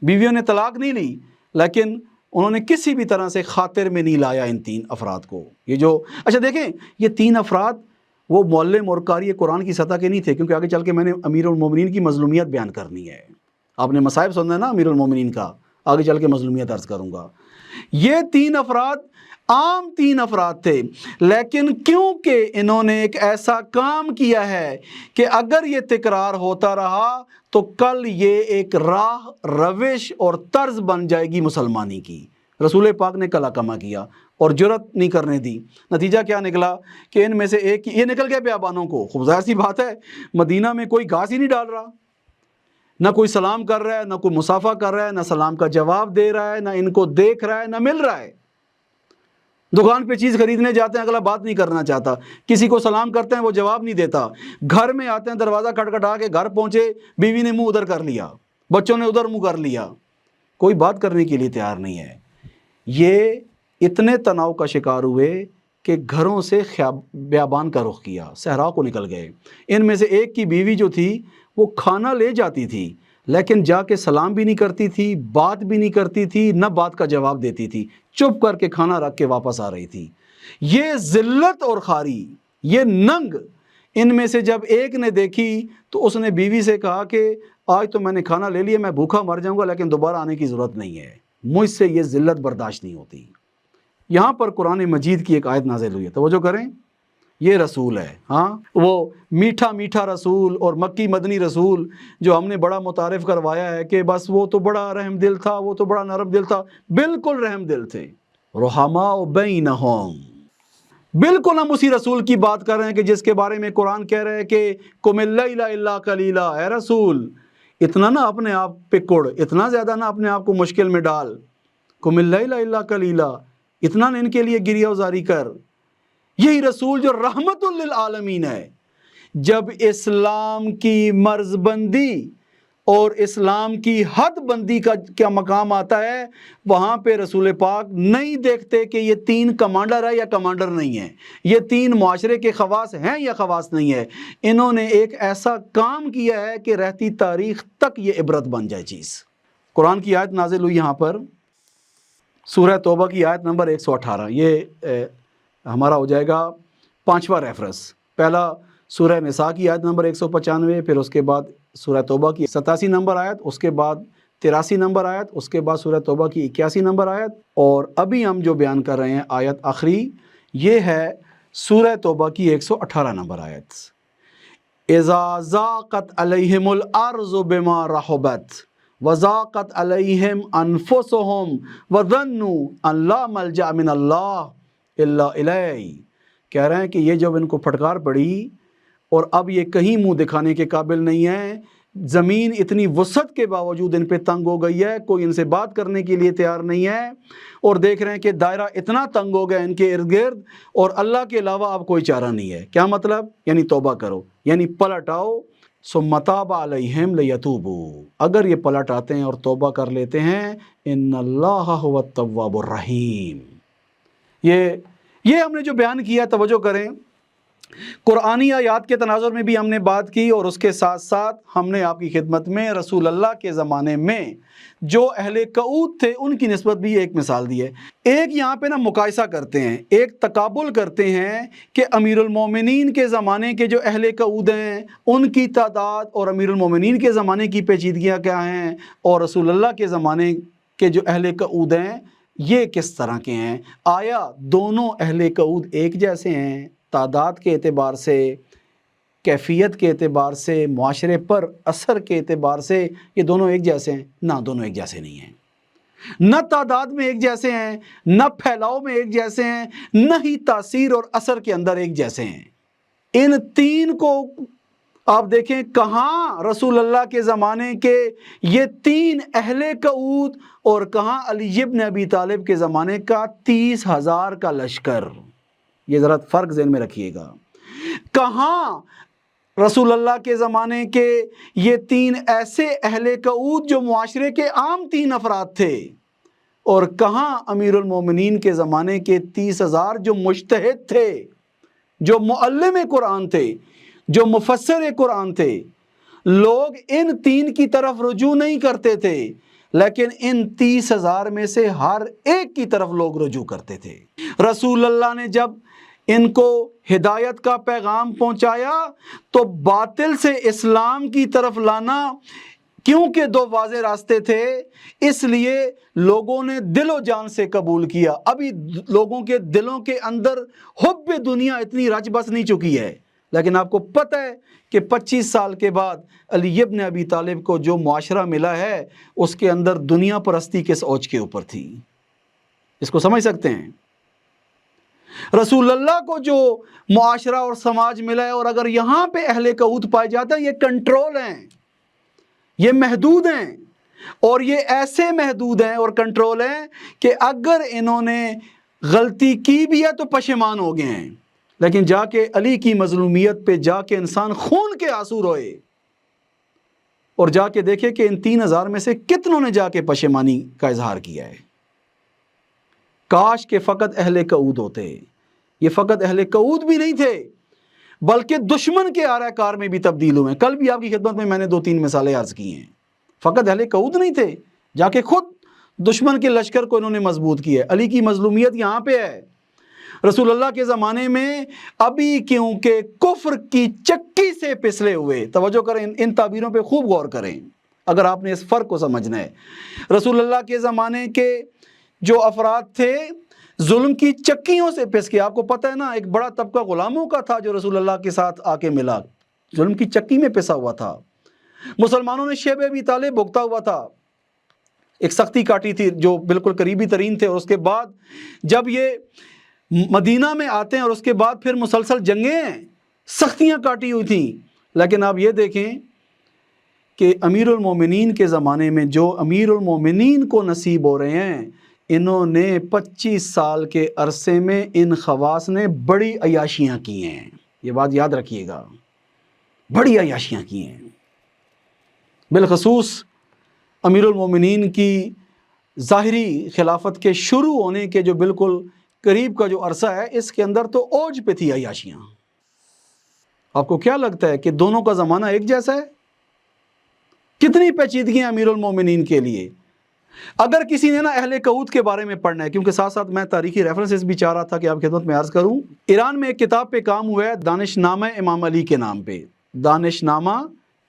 بیویوں نے طلاق نہیں لی، لیکن انہوں نے کسی بھی طرح سے خاطر میں نہیں لایا ان 3 افراد کو۔ یہ جو اچھا دیکھیں، یہ 3 افراد وہ معلم اور قاری قرآن کی سطح کے نہیں تھے، کیونکہ آگے چل کے میں نے امیر المومنین کی مظلومیت بیان کرنی ہے۔ آپ نے مصائب سننا ہے نا امیر المومنین کا، آگے چل کے مظلومیت عرض کروں گا۔ یہ 3 افراد عام 3 افراد تھے، لیکن کیونکہ انہوں نے ایک ایسا کام کیا ہے کہ اگر یہ تکرار ہوتا رہا تو کل یہ ایک راہ، روش اور طرز بن جائے گی مسلمانی کی۔ رسول پاک نے کلا کما کیا اور جرأت نہیں کرنے دی۔ نتیجہ کیا نکلا کہ ان میں سے ایک یہ نکل گیا بیابانوں کو۔ خوب ظاہر سی بات ہے، مدینہ میں کوئی گھاس ہی نہیں ڈال رہا، نہ کوئی سلام کر رہا ہے، نہ کوئی مصافحہ کر رہا ہے، نہ سلام کا جواب دے رہا ہے، نہ ان کو دیکھ رہا ہے، نہ مل رہا ہے۔ دکان پہ چیز خریدنے جاتے ہیں، اگلا بات نہیں کرنا چاہتا، کسی کو سلام کرتے ہیں وہ جواب نہیں دیتا، گھر میں آتے ہیں دروازہ کھٹکھٹا کے گھر پہنچے، بیوی نے منہ ادھر کر لیا، بچوں نے ادھر منہ کر لیا، کوئی بات کرنے کے لیے تیار نہیں ہے۔ یہ اتنے تناؤ کا شکار ہوئے کہ گھروں سے بیابان کا رخ کیا، صحرا کو نکل گئے۔ ان میں سے ایک کی بیوی جو تھی وہ کھانا لے جاتی تھی، لیکن جا کے سلام بھی نہیں کرتی تھی، بات بھی نہیں کرتی تھی، نہ بات کا جواب دیتی تھی، چپ کر کے کھانا رکھ کے واپس آ رہی تھی۔ یہ ذلت اور خواری، یہ ننگ ان میں سے جب ایک نے دیکھی تو اس نے بیوی سے کہا کہ آج تو میں نے کھانا لے لیا، میں بھوکا مر جاؤں گا، لیکن دوبارہ آنے کی ضرورت نہیں ہے، مجھ سے یہ ذلت برداشت نہیں ہوتی۔ یہاں پر قرآن مجید کی ایک آیت نازل ہوئی ہے، توجہ کریں، یہ رسول ہے، ہاں وہ میٹھا میٹھا رسول اور مکی مدنی رسول جو ہم نے بڑا متعارف کروایا ہے کہ بس وہ تو بڑا رحم دل تھا، وہ تو بڑا نرم دل تھا، بالکل رحم دل تھے۔ رحماء بینہم، بالکل ہم اسی رسول کی بات کر رہے ہیں کہ جس کے بارے میں قرآن کہہ رہے ہیں کہ قم اللیل الا قلیلا، اے رسول اتنا نہ اپنے آپ پہ کڑ، اتنا زیادہ نہ اپنے آپ کو مشکل میں ڈال، قم اللیل الا قلیلا، اتنا نہ ان کے لیے گریہ وزاری کر۔ یہی رسول جو رحمت للعالمین ہے، جب اسلام کی مرز بندی اور اسلام کی حد بندی کا کیا مقام آتا ہے، وہاں پہ رسول پاک نہیں دیکھتے کہ یہ 3 کمانڈر ہے یا کمانڈر نہیں ہے، یہ 3 معاشرے کے خواص ہیں یا خواص نہیں ہے۔ انہوں نے ایک ایسا کام کیا ہے کہ رہتی تاریخ تک یہ عبرت بن جائے چیز۔ قرآن کی آیت نازل ہوئی یہاں پر سورہ توبہ کی آیت نمبر 118، یہ ہمارا ہو جائے گا 5واں ریفرنس۔ پہلا سورہ نساء کی آیت نمبر 195، پھر اس کے بعد سورہ توبہ کی 87 نمبر آیت، اس کے بعد 83 نمبر آیت، اس کے بعد سورہ توبہ کی 81 نمبر آیت، اور ابھی ہم جو بیان کر رہے ہیں آیت آخری، یہ ہے سورہ توبہ کی 118 نمبر آیت۔ اذا ضاقت علیہم الارض بما رحبت وضاقت علیہم انفسہم وظنوا ان لا ملجأ من اللہ الا الیہ۔ کہہ رہے ہیں کہ یہ جب ان کو پھٹکار پڑی اور اب یہ کہیں منہ دکھانے کے قابل نہیں ہے، زمین اتنی وسعت کے باوجود ان پہ تنگ ہو گئی ہے، کوئی ان سے بات کرنے کے لیے تیار نہیں ہے، اور دیکھ رہے ہیں کہ دائرہ اتنا تنگ ہو گیا ان کے ارد گرد، اور اللہ کے علاوہ اب کوئی چارہ نہیں ہے۔ کیا مطلب؟ یعنی توبہ کرو، یعنی پلٹ آؤ۔ ثم تاب علیہم لیتوبوا، اگر یہ پلٹ آتے ہیں اور توبہ کر لیتے ہیں، ان اللہ هو التواب الرحیم۔ یہ ہم نے جو بیان کیا، توجہ کریں، قرآنی آیات کے تناظر میں بھی ہم نے بات کی، اور اس کے ساتھ ساتھ ہم نے آپ کی خدمت میں رسول اللہ کے زمانے میں جو اہل قعود تھے ان کی نسبت بھی ایک مثال دی ہے۔ ایک یہاں پہ مقایسہ کرتے ہیں، ایک تقابل کرتے ہیں کہ امیر المومنین کے زمانے کے جو اہل قعود ہیں ان کی تعداد اور امیر المومنین کے زمانے کی پیچیدگیاں کیا ہیں، اور رسول اللہ کے زمانے کے جو اہل قعود ہیں یہ کس طرح کے ہیں۔ آیا دونوں اہل قعود ایک جیسے ہیں؟ تعداد کے اعتبار سے، کیفیت کے اعتبار سے، معاشرے پر اثر کے اعتبار سے یہ دونوں ایک جیسے ہیں؟ نہ، دونوں ایک جیسے نہیں ہیں، نہ تعداد میں ایک جیسے ہیں، نہ پھیلاؤ میں ایک جیسے ہیں، نہ ہی تاثیر اور اثر کے اندر ایک جیسے ہیں۔ ان 3 کو آپ دیکھیں کہاں رسول اللہ کے زمانے کے یہ 3 اہل قعود، اور کہاں علی ابن ابی طالب کے زمانے کا 30,000 کا لشکر۔ یہ ذرا فرق ذہن میں رکھیے گا، کہاں رسول اللہ کے زمانے کے یہ 3 ایسے اہل قعود جو معاشرے کے عام 3 افراد تھے، اور کہاں امیر المومنین کے زمانے کے 30,000 جو مجتہد تھے، جو معلم قرآن تھے، جو مفسر قرآن تھے۔ لوگ ان 3 کی طرف رجوع نہیں کرتے تھے، لیکن ان 30,000 میں سے ہر ایک کی طرف لوگ رجوع کرتے تھے۔ رسول اللہ نے جب ان کو ہدایت کا پیغام پہنچایا تو باطل سے اسلام کی طرف لانا، کیونکہ 2 واضح راستے تھے، اس لیے لوگوں نے دل و جان سے قبول کیا۔ ابھی لوگوں کے دلوں کے اندر حب دنیا اتنی رچ بس نہیں چکی ہے، لیکن آپ کو پتہ ہے کہ 25 سال کے بعد علی ابن ابی طالب کو جو معاشرہ ملا ہے اس کے اندر دنیا پرستی کس اوج کے اوپر تھی، اس کو سمجھ سکتے ہیں؟ رسول اللہ کو جو معاشرہ اور سماج ملا ہے، اور اگر یہاں پہ اہل قعود پائے جاتے ہیں، یہ کنٹرول ہیں، یہ محدود ہیں، اور یہ ایسے محدود ہیں اور کنٹرول ہیں کہ اگر انہوں نے غلطی کی بھی ہے تو پشیمان ہو گئے ہیں، لیکن جا کے علی کی مظلومیت پہ جا کے انسان خون کے آنسو روئے، اور جا کے دیکھے کہ ان 3,000 میں سے کتنوں نے جا کے پشیمانی کا اظہار کیا ہے۔ کاش کہ فقط اہل قعود ہوتے۔ یہ فقط اہل قعود بھی نہیں تھے، بلکہ دشمن کے آرا کار میں بھی تبدیل ہوئے۔ کل بھی آپ کی خدمت میں نے 2-3 مثالیں عرض کی ہیں۔ فقط اہل قعود نہیں تھے، جا کے خود دشمن کے لشکر کو انہوں نے مضبوط کیا ہے۔ علی کی مظلومیت یہاں پہ ہے۔ رسول اللہ کے زمانے میں ابھی کیونکہ کفر کی چکی سے پسلے ہوئے، توجہ کریں، ان تعبیروں پہ خوب غور کریں اگر آپ نے اس فرق کو سمجھنا ہے۔ رسول اللہ کے زمانے کے جو افراد تھے ظلم کی چکیوں سے پس کے، آپ کو پتہ ہے نا، ایک بڑا طبقہ غلاموں کا تھا جو رسول اللہ کے ساتھ آ کے ملا، ظلم کی چکی میں پسا ہوا تھا۔ مسلمانوں نے شیب ابی طالب بھگتا ہوا تھا، ایک سختی کاٹی تھی جو بالکل قریبی ترین تھے، اور اس کے بعد جب یہ مدینہ میں آتے ہیں اور اس کے بعد پھر مسلسل جنگیں، سختیاں کاٹی ہوئی تھیں۔ لیکن آپ یہ دیکھیں کہ امیر المومنین کے زمانے میں جو امیر المومنین کو نصیب ہو رہے ہیں، انہوں نے 25 سال کے عرصے میں ان خواص نے بڑی عیاشیاں کی ہیں۔ یہ بات یاد رکھیے گا، بڑی عیاشیاں کی ہیں۔ بالخصوص امیر المومنین کی ظاہری خلافت کے شروع ہونے کے جو بالکل قریب کا جو عرصہ ہے، اس کے اندر تو اوج پہ تھی عیاشیاں۔ آپ کو کیا لگتا ہے کہ دونوں کا زمانہ ایک جیسا ہے؟ کتنی پیچیدگیاں امیر المومنین کے لیے۔ اگر کسی نے نا اہل کعود کے بارے میں پڑھنا ہے، کیونکہ ساتھ ساتھ میں تاریخی ریفرنسز بھی چاہ رہا تھا کہ آپ کی خدمت میں عرض کروں، ایران میں ایک کتاب پہ کام ہوا ہے دانش نامہ امام علی کے نام پہ، دانش نامہ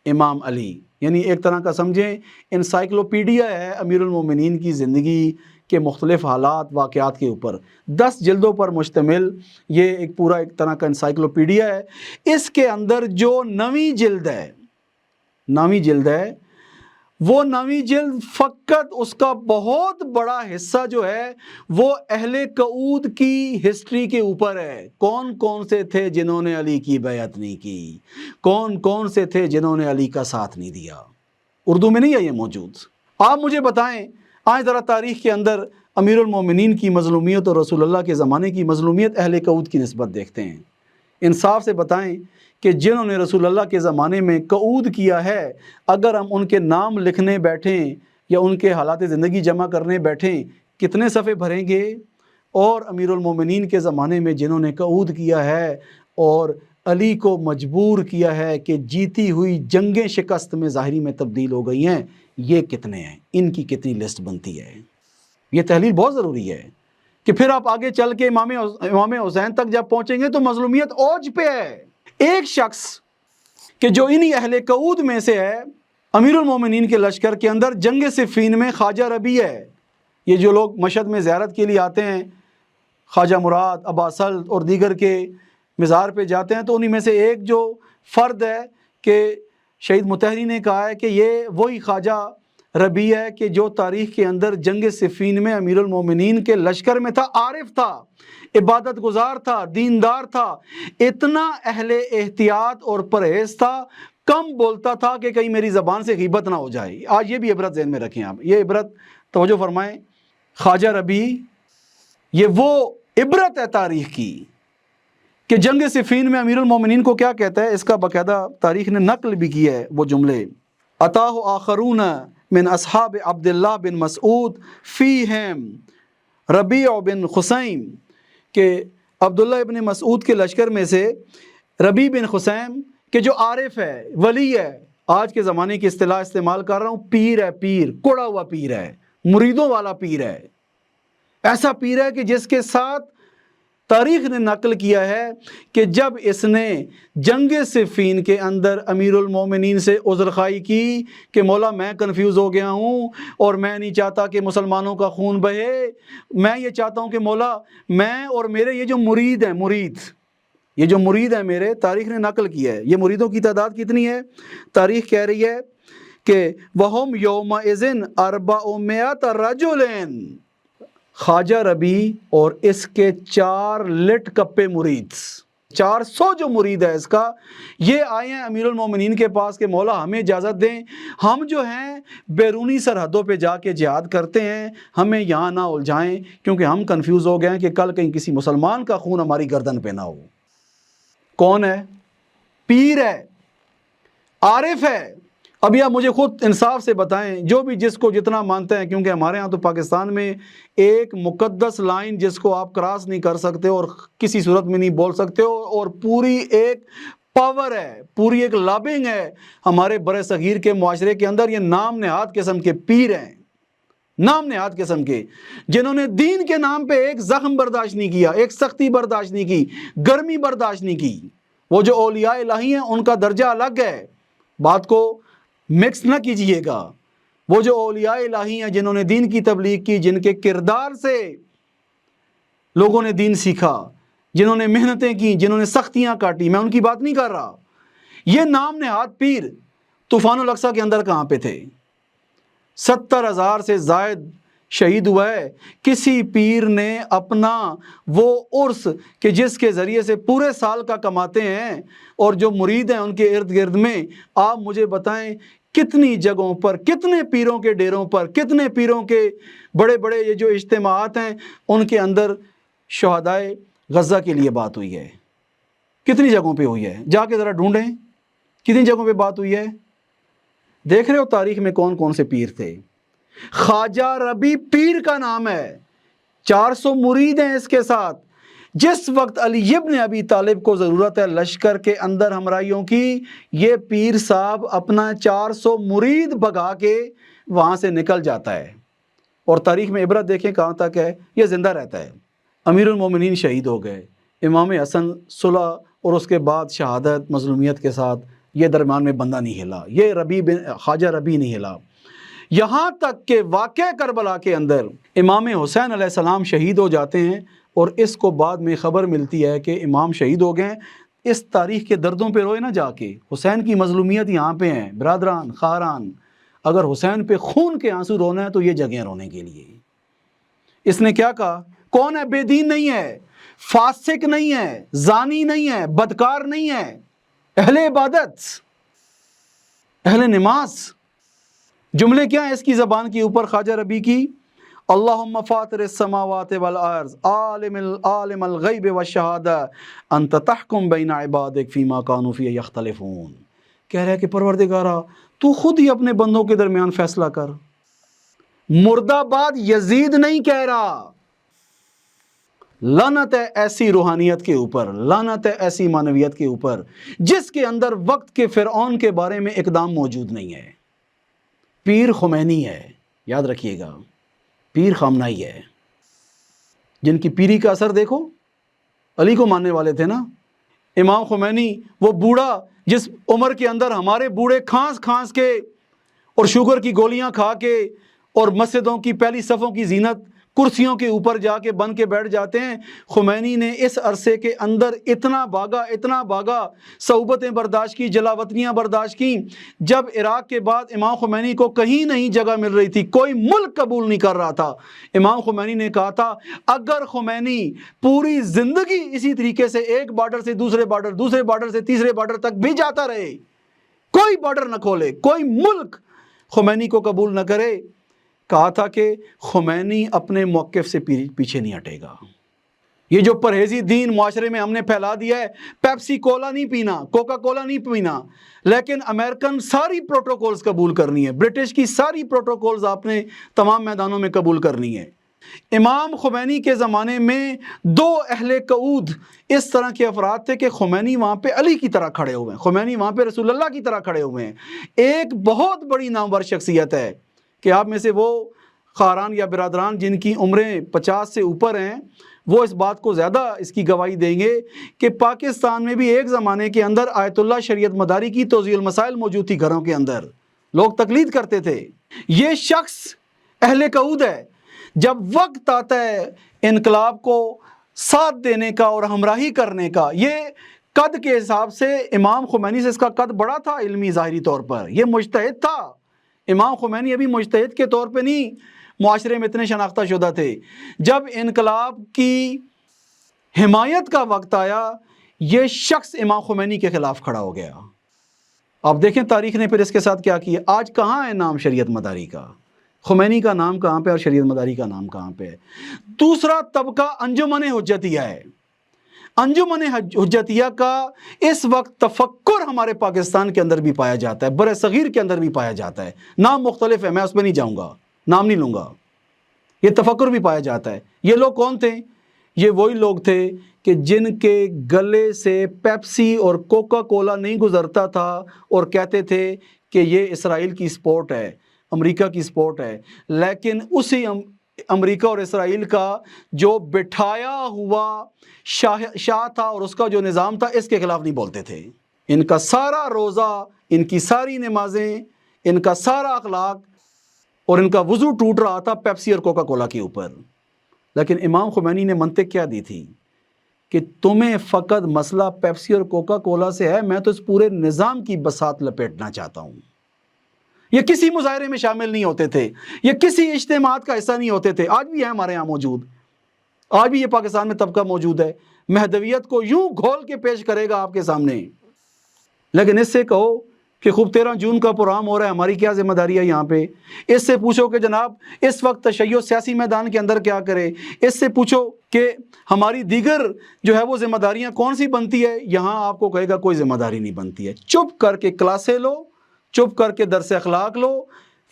امام علی، یعنی ایک طرح کا سمجھیں انسائکلوپیڈیا ہے امیر المومنین کی زندگی کے مختلف حالات واقعات کے اوپر۔ 10 جلدوں پر مشتمل یہ ایک پورا ایک طرح کا انسائکلوپیڈیا ہے۔ اس کے اندر جو نویں جلد ہے وہ نویں جلد فقط اس کا بہت بڑا حصہ جو ہے وہ اہل کعود کی ہسٹری کے اوپر ہے۔ کون کون سے تھے جنہوں نے علی کی بیعت نہیں کی، کون کون سے تھے جنہوں نے علی کا ساتھ نہیں دیا۔ اردو میں نہیں ہے یہ موجود۔ آپ مجھے بتائیں، آج ذرا تاریخ کے اندر امیر المومنین کی مظلومیت اور رسول اللہ کے زمانے کی مظلومیت اہل کعود کی نسبت دیکھتے ہیں۔ انصاف سے بتائیں کہ جنہوں نے رسول اللہ کے زمانے میں کعود کیا ہے، اگر ہم ان کے نام لکھنے بیٹھیں یا ان کے حالات زندگی جمع کرنے بیٹھیں، کتنے صفحے بھریں گے؟ اور امیر المومنین کے زمانے میں جنہوں نے کعود کیا ہے اور علی کو مجبور کیا ہے کہ جیتی ہوئی جنگیں شکست میں ظاہری میں تبدیل ہو گئی ہیں، یہ کتنے ہیں؟ ان کی کتنی لسٹ بنتی ہے؟ یہ تحلیل بہت ضروری ہے کہ پھر آپ آگے چل کے امام حسین تک جب پہنچیں گے تو مظلومیت اوج پہ ہے۔ ایک شخص کہ جو انہی اہل کعود میں سے ہے، امیر المومنین کے لشکر کے اندر جنگ صفین میں خواجہ ربیع ہے۔ یہ جو لوگ مشہد میں زیارت کے لیے آتے ہیں، خواجہ مراد، ابا سلط اور دیگر کے مزار پہ جاتے ہیں، تو انہی میں سے ایک جو فرد ہے کہ شہید مطہری نے کہا ہے کہ یہ وہی خواجہ ربیع ہے کہ جو تاریخ کے اندر جنگ صفین میں امیر المومنین کے لشکر میں تھا، عارف تھا، عبادت گزار تھا، دیندار تھا، اتنا اہل احتیاط اور پرہیز تھا، کم بولتا تھا کہ کہیں میری زبان سے غیبت نہ ہو جائے۔ آج یہ بھی عبرت ذہن میں رکھیں، آپ یہ عبرت توجہ فرمائیں۔ خواجہ ربیع یہ وہ عبرت ہے تاریخ کی کہ جنگ صفین میں امیر المومنین کو کیا کہتا ہے، اس کا باقاعدہ تاریخ نے نقل بھی کیا ہے وہ جملے۔ اتاہ آخرون من اصحاب عبداللہ بن مسعود فیہم ربیع بن خثیم، کہ عبداللہ ابن مسعود کے لشکر میں سے ربیع بن خثیم کہ جو عارف ہے، ولی ہے، آج کے زمانے کی اصطلاح استعمال کر رہا ہوں، پیر ہے، پیر، کوڑا ہوا پیر ہے، مریدوں والا پیر ہے، ایسا پیر ہے کہ جس کے ساتھ تاریخ نے نقل کیا ہے کہ جب اس نے جنگ صفین کے اندر امیر المومنین سے عذرخوائی کی کہ مولا میں کنفیوز ہو گیا ہوں اور میں نہیں چاہتا کہ مسلمانوں کا خون بہے، میں یہ چاہتا ہوں کہ مولا میں اور میرے یہ جو مرید ہیں، یہ جو مرید ہیں میرے، تاریخ نے نقل کیا ہے، یہ مریدوں کی تعداد کتنی ہے؟ تاریخ کہہ رہی ہے کہ وَهُمْ يَوْمَئِذٍ 400 رَجُلٍ، خواجہ ربیع اور اس کے 4 لٹ کپے مرید، 400 جو مرید ہے اس کا، یہ آئے ہیں امیر المومنین کے پاس کہ مولا ہمیں اجازت دیں، ہم جو ہیں بیرونی سرحدوں پہ جا کے جہاد کرتے ہیں، ہمیں یہاں نہ الجھائیں کیونکہ ہم کنفیوز ہو گئے ہیں کہ کل کہیں کسی مسلمان کا خون ہماری گردن پہ نہ ہو۔ کون ہے؟ پیر ہے، عارف ہے۔ ابھی آپ مجھے خود انصاف سے بتائیں، جو بھی جس کو جتنا مانتے ہیں، کیونکہ ہمارے ہاں تو پاکستان میں ایک مقدس لائن جس کو آپ کراس نہیں کر سکتے اور کسی صورت میں نہیں بول سکتے ہو، اور پوری ایک پاور ہے، پوری ایک لابنگ ہے ہمارے بر صغیر کے معاشرے کے اندر، یہ نام نہاد قسم کے پیر ہیں، نام نہاد قسم کے، جنہوں نے دین کے نام پہ ایک زخم برداشت نہیں کیا، ایک سختی برداشت نہیں کی، گرمی برداشت نہیں کی۔ وہ جو اولیاء الہی ہیں ان کا درجہ الگ ہے، بات کو مکس نہ کیجئے گا۔ وہ جو اولیاء الہی ہیں جنہوں نے دین کی تبلیغ کی، جن کے کردار سے لوگوں نے دین سیکھا، جنہوں نے محنتیں کی، جنہوں نے سختیاں کاٹی، میں ان کی بات نہیں کر رہا۔ یہ نام نہاد پیر طوفان الاقصی کے اندر کہاں پہ تھے؟ 70,000 سے زائد شہید ہوا ہے۔ کسی پیر نے اپنا وہ عرس کہ جس کے ذریعے سے پورے سال کا کماتے ہیں اور جو مرید ہیں ان کے ارد گرد میں، آپ مجھے بتائیں کتنی جگہوں پر، کتنے پیروں کے ڈیروں پر، کتنے پیروں کے بڑے بڑے یہ جو اجتماعات ہیں ان کے اندر شہدائے غزہ کے لیے بات ہوئی ہے؟ کتنی جگہوں پہ ہوئی ہے؟ جا کے ذرا ڈھونڈیں کتنی جگہوں پہ بات ہوئی ہے۔ دیکھ رہے ہو تاریخ میں کون کون سے پیر تھے؟ خواجہ ربیع پیر کا نام ہے، 400 مرید ہیں اس کے ساتھ۔ جس وقت علی ابن ابی طالب کو ضرورت ہے لشکر کے اندر ہمراہیوں کی، یہ پیر صاحب اپنا 400 مرید بھگا کے وہاں سے نکل جاتا ہے۔ اور تاریخ میں عبرت دیکھیں کہاں تک ہے، یہ زندہ رہتا ہے۔ امیر المومنین شہید ہو گئے، امام حسن صلح اور اس کے بعد شہادت مظلومیت کے ساتھ، یہ درمیان میں بندہ نہیں ہلا، یہ خواجہ ربیع نہیں ہلا۔ یہاں تک کہ واقعہ کربلا کے اندر امام حسین علیہ السلام شہید ہو جاتے ہیں، اور اس کو بعد میں خبر ملتی ہے کہ امام شہید ہو گئے۔ اس تاریخ کے دردوں پہ روئے نہ جا کے، حسین کی مظلومیت یہاں پہ ہیں برادران خاران۔ اگر حسین پہ خون کے آنسو رونا ہے تو یہ جگہیں رونے کے لیے۔ اس نے کیا کہا؟ کون ہے؟ بے دین نہیں ہے، فاسق نہیں ہے، زانی نہیں ہے، بدکار نہیں ہے، اہل عبادت، اہل نماز۔ جملے کیا ہیں اس کی زبان کے اوپر خواجہ ربیع کی؟ اللہم فاطر السماوات والارض عالم الغیب والشہادہ انت تحکم بین عبادک فیما کانوا فیہ یختلفون۔ کہہ رہا ہے کہ پروردگارا تو خود ہی اپنے بندوں کے درمیان فیصلہ کر۔ مردہ باد یزید نہیں کہہ رہا۔ لعنت ہے ایسی روحانیت کے اوپر، لعنت ہے ایسی معنویت کے اوپر جس کے اندر وقت کے فرعون کے بارے میں اقدام موجود نہیں ہے۔ پیر خمینی ہے، یاد رکھیے گا، پیر خامنائی ہے، جن کی پیری کا اثر دیکھو، علی کو ماننے والے تھے نا۔ امام خمینی وہ بوڑھا جس عمر کے اندر ہمارے بوڑھے کھانس کھانس کے اور شوگر کی گولیاں کھا کے اور مسجدوں کی پہلی صفوں کی زینت کرسیوں کے اوپر جا کے بن کے بیٹھ جاتے ہیں، خمینی نے اس عرصے کے اندر اتنا بھاگا، صعوبتیں برداشت کی، جلاوطنیاں برداشت کی۔ جب عراق کے بعد امام خمینی کو کہیں نہیں جگہ مل رہی تھی، کوئی ملک قبول نہیں کر رہا تھا، امام خمینی نے کہا تھا اگر خمینی پوری زندگی اسی طریقے سے ایک بارڈر سے دوسرے بارڈر، دوسرے بارڈر سے تیسرے بارڈر تک بھی جاتا رہے، کوئی بارڈر نہ کھولے، کوئی ملک خمینی کو قبول نہ کرے، کہا تھا کہ خمینی اپنے موقف سے پیچھے نہیں ہٹے گا۔ یہ جو پرہیزی دین معاشرے میں ہم نے پھیلا دیا ہے، پیپسی کولا نہیں پینا، کوکا کولا نہیں پینا، لیکن امریکن ساری پروٹوکولز قبول کرنی ہے، برٹش کی ساری پروٹوکولز آپ نے تمام میدانوں میں قبول کرنی ہے۔ امام خمینی کے زمانے میں 2 اہل قعود اس طرح کے افراد تھے کہ خمینی وہاں پہ علی کی طرح کھڑے ہوئے ہیں، خمینی وہاں پہ رسول اللہ کی طرح کھڑے ہوئے ہیں۔ ایک بہت بڑی نامور شخصیت ہے کہ آپ میں سے وہ خاران یا برادران جن کی عمریں 50 سے اوپر ہیں وہ اس بات کو زیادہ اس کی گواہی دیں گے کہ پاکستان میں بھی ایک زمانے کے اندر آیت اللہ شریعت مداری کی توضیح المسائل موجود تھی، گھروں کے اندر لوگ تقلید کرتے تھے۔ یہ شخص اہل قعود ہے۔ جب وقت آتا ہے انقلاب کو ساتھ دینے کا اور ہمراہی کرنے کا، یہ قد کے حساب سے امام خمینی سے اس کا قد بڑا تھا، علمی ظاہری طور پر یہ مجتہد تھا۔ امام خمینی ابھی مجتہد کے طور پہ نہیں معاشرے میں اتنے شناختہ شدہ تھے۔ جب انقلاب کی حمایت کا وقت آیا، یہ شخص امام خمینی کے خلاف کھڑا ہو گیا۔ آپ دیکھیں تاریخ نے پھر اس کے ساتھ کیا کیا۔ آج کہاں ہے نام شریعت مداری کا؟ خمینی کا نام کہاں پہ اور شریعت مداری کا نام کہاں پہ ہے؟ دوسرا طبقہ انجمن حجتیہ ہے۔ انجمن حجتیہ کا اس وقت تفکر ہمارے پاکستان کے اندر بھی پایا جاتا ہے، برِ صغیر کے اندر بھی پایا جاتا ہے، نام مختلف ہے، میں اس پہ نہیں جاؤں گا، نام نہیں لوں گا، یہ تفکر بھی پایا جاتا ہے۔ یہ لوگ کون تھے؟ یہ وہی لوگ تھے کہ جن کے گلے سے پیپسی اور کوکا کولا نہیں گزرتا تھا اور کہتے تھے کہ یہ اسرائیل کی سپورٹ ہے، امریکہ کی سپورٹ ہے، لیکن اسی امریکہ اور اسرائیل کا جو بٹھایا ہوا شاہ تھا اور اس کا جو نظام تھا، اس کے خلاف نہیں بولتے تھے۔ ان کا سارا روزہ، ان کی ساری نمازیں، ان کا سارا اخلاق اور ان کا وضو ٹوٹ رہا تھا پیپسی اور کوکا کولا کے اوپر۔ لیکن امام خمینی نے منطق کیا دی تھی کہ تمہیں فقط مسئلہ پیپسی اور کوکا کولا سے ہے، میں تو اس پورے نظام کی بساط لپیٹنا چاہتا ہوں۔ یہ کسی مظاہرے میں شامل نہیں ہوتے تھے، یہ کسی اجتماعات کا حصہ نہیں ہوتے تھے۔ آج بھی ہے ہمارے یہاں موجود، آج بھی یہ پاکستان میں طبقہ موجود ہے، مہدویت کو یوں گھول کے پیش کرے گا آپ کے سامنے۔ لیکن اس سے کہو کہ خوب 13 جون کا پروگرام ہو رہا ہے، ہماری کیا ذمہ داری ہے یہاں پہ؟ اس سے پوچھو کہ جناب اس وقت تشیع سیاسی میدان کے اندر کیا کرے؟ اس سے پوچھو کہ ہماری دیگر جو ہے وہ ذمہ داریاں کون سی بنتی ہے؟ یہاں آپ کو کہے گا کوئی ذمہ داری نہیں بنتی ہے۔ چپ کر کے کلاسیں لو، چپ کر کے درس اخلاق لو،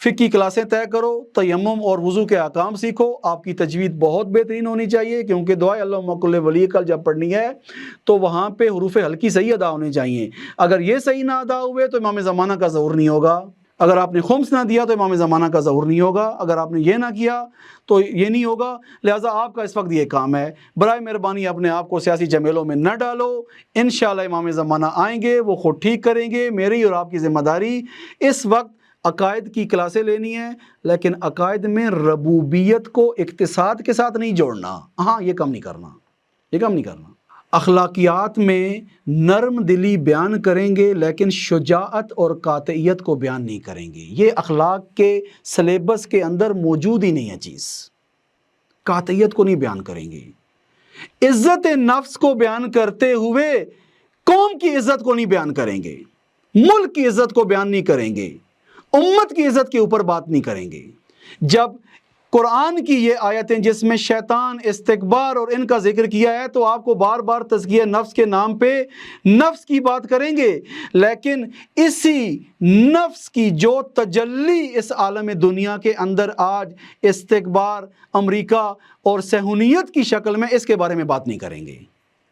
فقہ کی کلاسیں طے کرو، تیمم اور وضو کے احکام سیکھو۔ آپ کی تجوید بہت بہترین ہونی چاہیے، کیونکہ دعائے اللہم کل ولی کل جب پڑھنی ہے تو وہاں پہ حروف ہلکی صحیح ادا ہونے چاہیے۔ اگر یہ صحیح نہ ادا ہوئے تو امام زمانہ کا ظہور نہیں ہوگا۔ اگر آپ نے خمس نہ دیا تو امام زمانہ کا ظہور نہیں ہوگا۔ اگر آپ نے یہ نہ کیا تو یہ نہیں ہوگا۔ لہٰذا آپ کا اس وقت یہ کام ہے، برائے مہربانی اپنے آپ کو سیاسی جھمیلوں میں نہ ڈالو۔ انشاءاللہ امام زمانہ آئیں گے، وہ خود ٹھیک کریں گے۔ میری اور آپ کی ذمہ داری اس وقت عقائد کی کلاسیں لینی ہے، لیکن عقائد میں ربوبیت کو اقتصاد کے ساتھ نہیں جوڑنا۔ ہاں، یہ کم نہیں کرنا، یہ کم نہیں کرنا۔ اخلاقیات میں نرم دلی بیان کریں گے، لیکن شجاعت اور قاطعیت کو بیان نہیں کریں گے۔ یہ اخلاق کے سلیبس کے اندر موجود ہی نہیں ہے چیز۔ قاطعیت کو نہیں بیان کریں گے، عزت نفس کو بیان کرتے ہوئے قوم کی عزت کو نہیں بیان کریں گے، ملک کی عزت کو بیان نہیں کریں گے، امت کی عزت کے اوپر بات نہیں کریں گے۔ جب قرآن کی یہ آیتیں جس میں شیطان، استکبار اور ان کا ذکر کیا ہے تو آپ کو بار بار تزکیہ نفس کے نام پہ نفس کی بات کریں گے، لیکن اسی نفس کی جو تجلی اس عالم دنیا کے اندر آج استکبار، امریکہ اور صہیونیت کی شکل میں، اس کے بارے میں بات نہیں کریں گے۔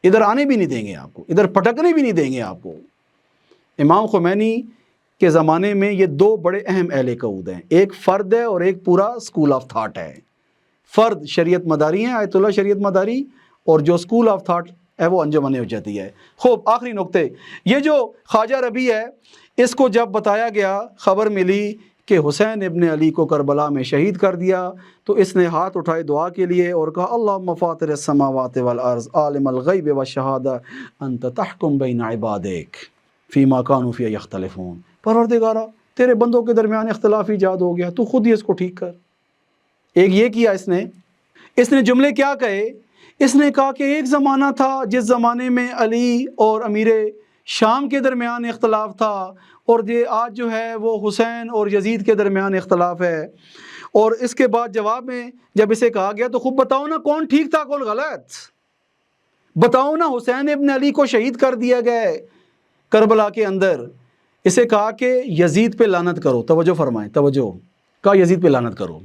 ادھر آنے بھی نہیں دیں گے آپ کو، ادھر پھٹکنے بھی نہیں دیں گے آپ کو۔ امام خمینی کے زمانے میں یہ دو بڑے اہم اہل قعود ہیں، ایک فرد ہے اور ایک پورا اسکول آف تھاٹ ہے۔ فرد شریعت مداری ہیں، آیت اللہ شریعت مداری، اور جو اسکول آف تھاٹ ہے وہ انجمن حجتی ہے۔ خوب، آخری نقطے، یہ جو خواجہ ربیع ہے، اس کو جب بتایا گیا، خبر ملی کہ حسین ابن علی کو کربلا میں شہید کر دیا، تو اس نے ہاتھ اٹھائے دعا کے لیے اور کہا اللہم فاطر السماوات والارض عالم الغیب والشہادہ انت تحکم بین عبادک فیما کانوا فیہ یختلفون۔ پروردگارہ، تیرے بندوں کے درمیان اختلاف ایجاد ہو گیا، تو خود ہی اس کو ٹھیک کر۔ ایک یہ کیا اس نے جملے کیا کہے؟ اس نے کہا کہ ایک زمانہ تھا جس زمانے میں علی اور امیر شام کے درمیان اختلاف تھا، اور یہ آج جو ہے وہ حسین اور یزید کے درمیان اختلاف ہے۔ اور اس کے بعد جواب میں جب اسے کہا گیا تو خوب بتاؤ نا کون ٹھیک تھا کون غلط، بتاؤ نا حسین ابن علی کو شہید کر دیا گیا کربلا کے اندر۔ اسے کہا کہ یزید پہ لعنت کرو، توجہ فرمائیں، توجہ، کہا یزید پہ لعنت کرو۔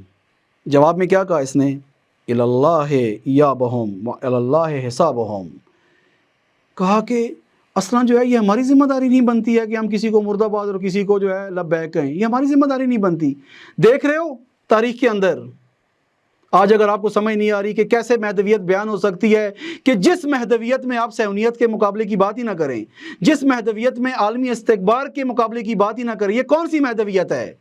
جواب میں کیا کہا اس نے؟ الاللہ یابہم واللہ حسابہم، کہا کہ اصلا جو ہے یہ ہماری ذمہ داری نہیں بنتی ہے کہ ہم کسی کو مرد آباد اور کسی کو جو ہے لبیک کہیں، یہ ہماری ذمہ داری نہیں بنتی۔ دیکھ رہے ہو تاریخ کے اندر آج اگر آپ کو سمجھ نہیں آ رہی کہ کیسے مہدویت بیان ہو سکتی ہے، کہ جس مہدویت میں آپ صہیونیت کے مقابلے کی بات ہی نہ کریں، جس مہدویت میں عالمی استکبار کے مقابلے کی بات ہی نہ کریں، یہ کون سی مہدویت ہے؟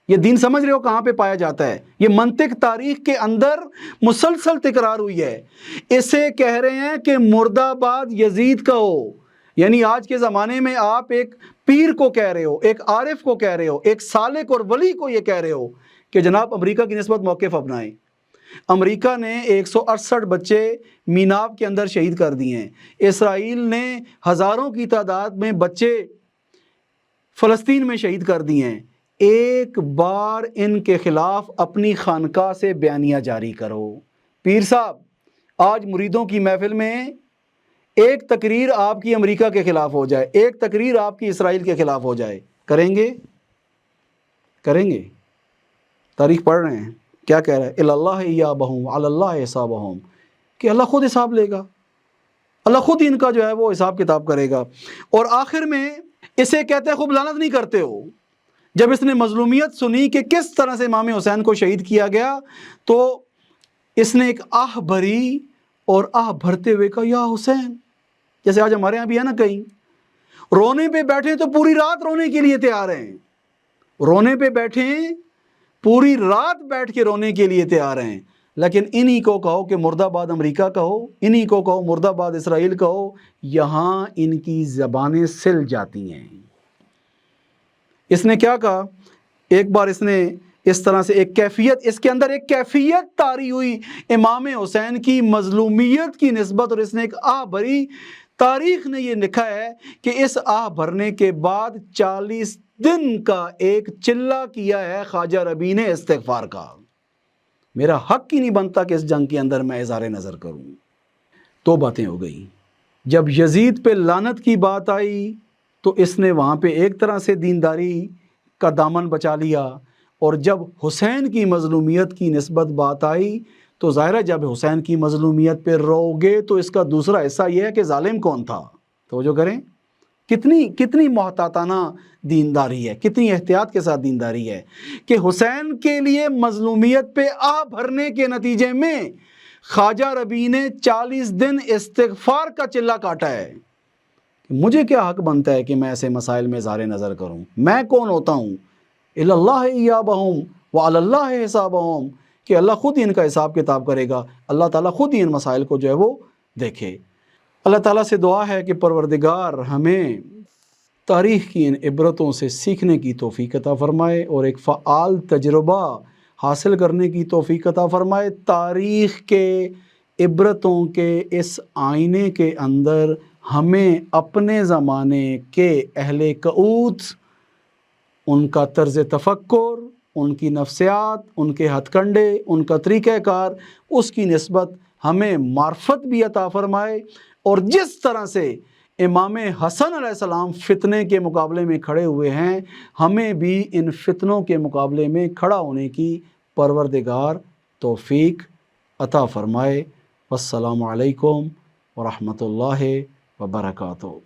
یہ دین سمجھ رہے ہو کہاں پہ پایا جاتا ہے؟ یہ منطق تاریخ کے اندر مسلسل تکرار ہوئی ہے۔ اسے کہہ رہے ہیں کہ مرد آباد یزید کا ہو، یعنی آج کے زمانے میں آپ ایک پیر کو کہہ رہے ہو، ایک عارف کو کہہ رہے ہو، ایک سالک اور ولی کو یہ کہہ رہے ہو کہ جناب امریکہ کی نسبت موقف اپنائیں۔ امریکہ نے 168 بچے میناب کے اندر شہید کر دیے ہیں، اسرائیل نے ہزاروں کی تعداد میں بچے فلسطین میں شہید کر دیے ہیں۔ ایک بار ان کے خلاف اپنی خانقاہ سے بیانیہ جاری کرو۔ پیر صاحب، آج مریدوں کی محفل میں ایک تقریر آپ کی امریکہ کے خلاف ہو جائے، ایک تقریر آپ کی اسرائیل کے خلاف ہو جائے، کریں گے؟ کریں گے؟ تاریخ پڑھ رہے ہیں کیا کہہ رہا ہے؟ الاللہ یابہم واللہ حسابہم، کہ اللہ خود حساب لے گا، اللہ خود ہی ان کا جو ہے وہ حساب کتاب کرے گا۔ اور آخر میں اسے کہتے ہیں خوب لعنت نہیں کرتے ہو۔ جب اس نے مظلومیت سنی کہ کس طرح سے امام حسین کو شہید کیا گیا تو اس نے ایک آہ بھری اور آہ بھرتے ہوئے کہا یا حسین، جیسے آج ہمارے یہاں بھی ہے نا، کہیں رونے پہ بیٹھے تو پوری رات رونے کے لیے تیار ہیں، رونے پہ بیٹھے پوری رات بیٹھ کے رونے کے لیے تیار ہیں، لیکن انہی کو کہو کہ مرد آباد امریکہ کہو، انہی کو کہو مرد آباد اسرائیل کہو، یہاں ان کی زبانیں سل جاتی ہیں۔ اس نے کیا کہا؟ ایک بار اس نے اس طرح سے ایک کیفیت، اس کے اندر ایک کیفیت طاری ہوئی امام حسین کی مظلومیت کی نسبت، اور اس نے ایک آہ بھری۔ تاریخ نے یہ لکھا ہے کہ اس آہ بھرنے کے بعد 40 دن کا ایک چلہ کیا ہے خواجہ ربیع نے استغفار کا۔ میرا حق ہی نہیں بنتا کہ اس جنگ کے اندر میں اظہار نظر کروں۔ دو باتیں ہو گئی، جب یزید پہ لعنت کی بات آئی تو اس نے وہاں پہ ایک طرح سے دینداری کا دامن بچا لیا، اور جب حسین کی مظلومیت کی نسبت بات آئی تو ظاہر ہے جب حسین کی مظلومیت پہ رو گے تو اس کا دوسرا حصہ یہ ہے کہ ظالم کون تھا۔ توجہ کریں، کتنی محتاطانہ دینداری ہے، کتنی احتیاط کے ساتھ دینداری ہے کہ حسین کے لیے مظلومیت پہ آہ بھرنے کے نتیجے میں خواجہ ربیع نے 40 دن استغفار کا چلہ کاٹا ہے۔ مجھے کیا حق بنتا ہے کہ میں ایسے مسائل میں اظہار نظر کروں؟ میں کون ہوتا ہوں؟ الی اللہ ایابہم وعلی اللہ حسابہم، کہ اللہ خود ہی ان کا حساب کتاب کرے گا، اللہ تعالیٰ خود ہی ان مسائل کو جو ہے وہ دیکھے۔ اللہ تعالیٰ سے دعا ہے کہ پروردگار ہمیں تاریخ کی ان عبرتوں سے سیکھنے کی توفیق عطا فرمائے اور ایک فعال تجربہ حاصل کرنے کی توفیق عطا فرمائے۔ تاریخ کے عبرتوں کے اس آئینے کے اندر ہمیں اپنے زمانے کے اہل کعود، ان کا طرز تفکر، ان کی نفسیات، ان کے ہتھ کنڈے، ان کا طریقہ کار، اس کی نسبت ہمیں معرفت بھی عطا فرمائے، اور جس طرح سے امام حسن علیہ السلام فتنے کے مقابلے میں کھڑے ہوئے ہیں، ہمیں بھی ان فتنوں کے مقابلے میں کھڑا ہونے کی پروردگار توفیق عطا فرمائے۔ والسلام علیکم ورحمۃ اللہ وبرکاتہ۔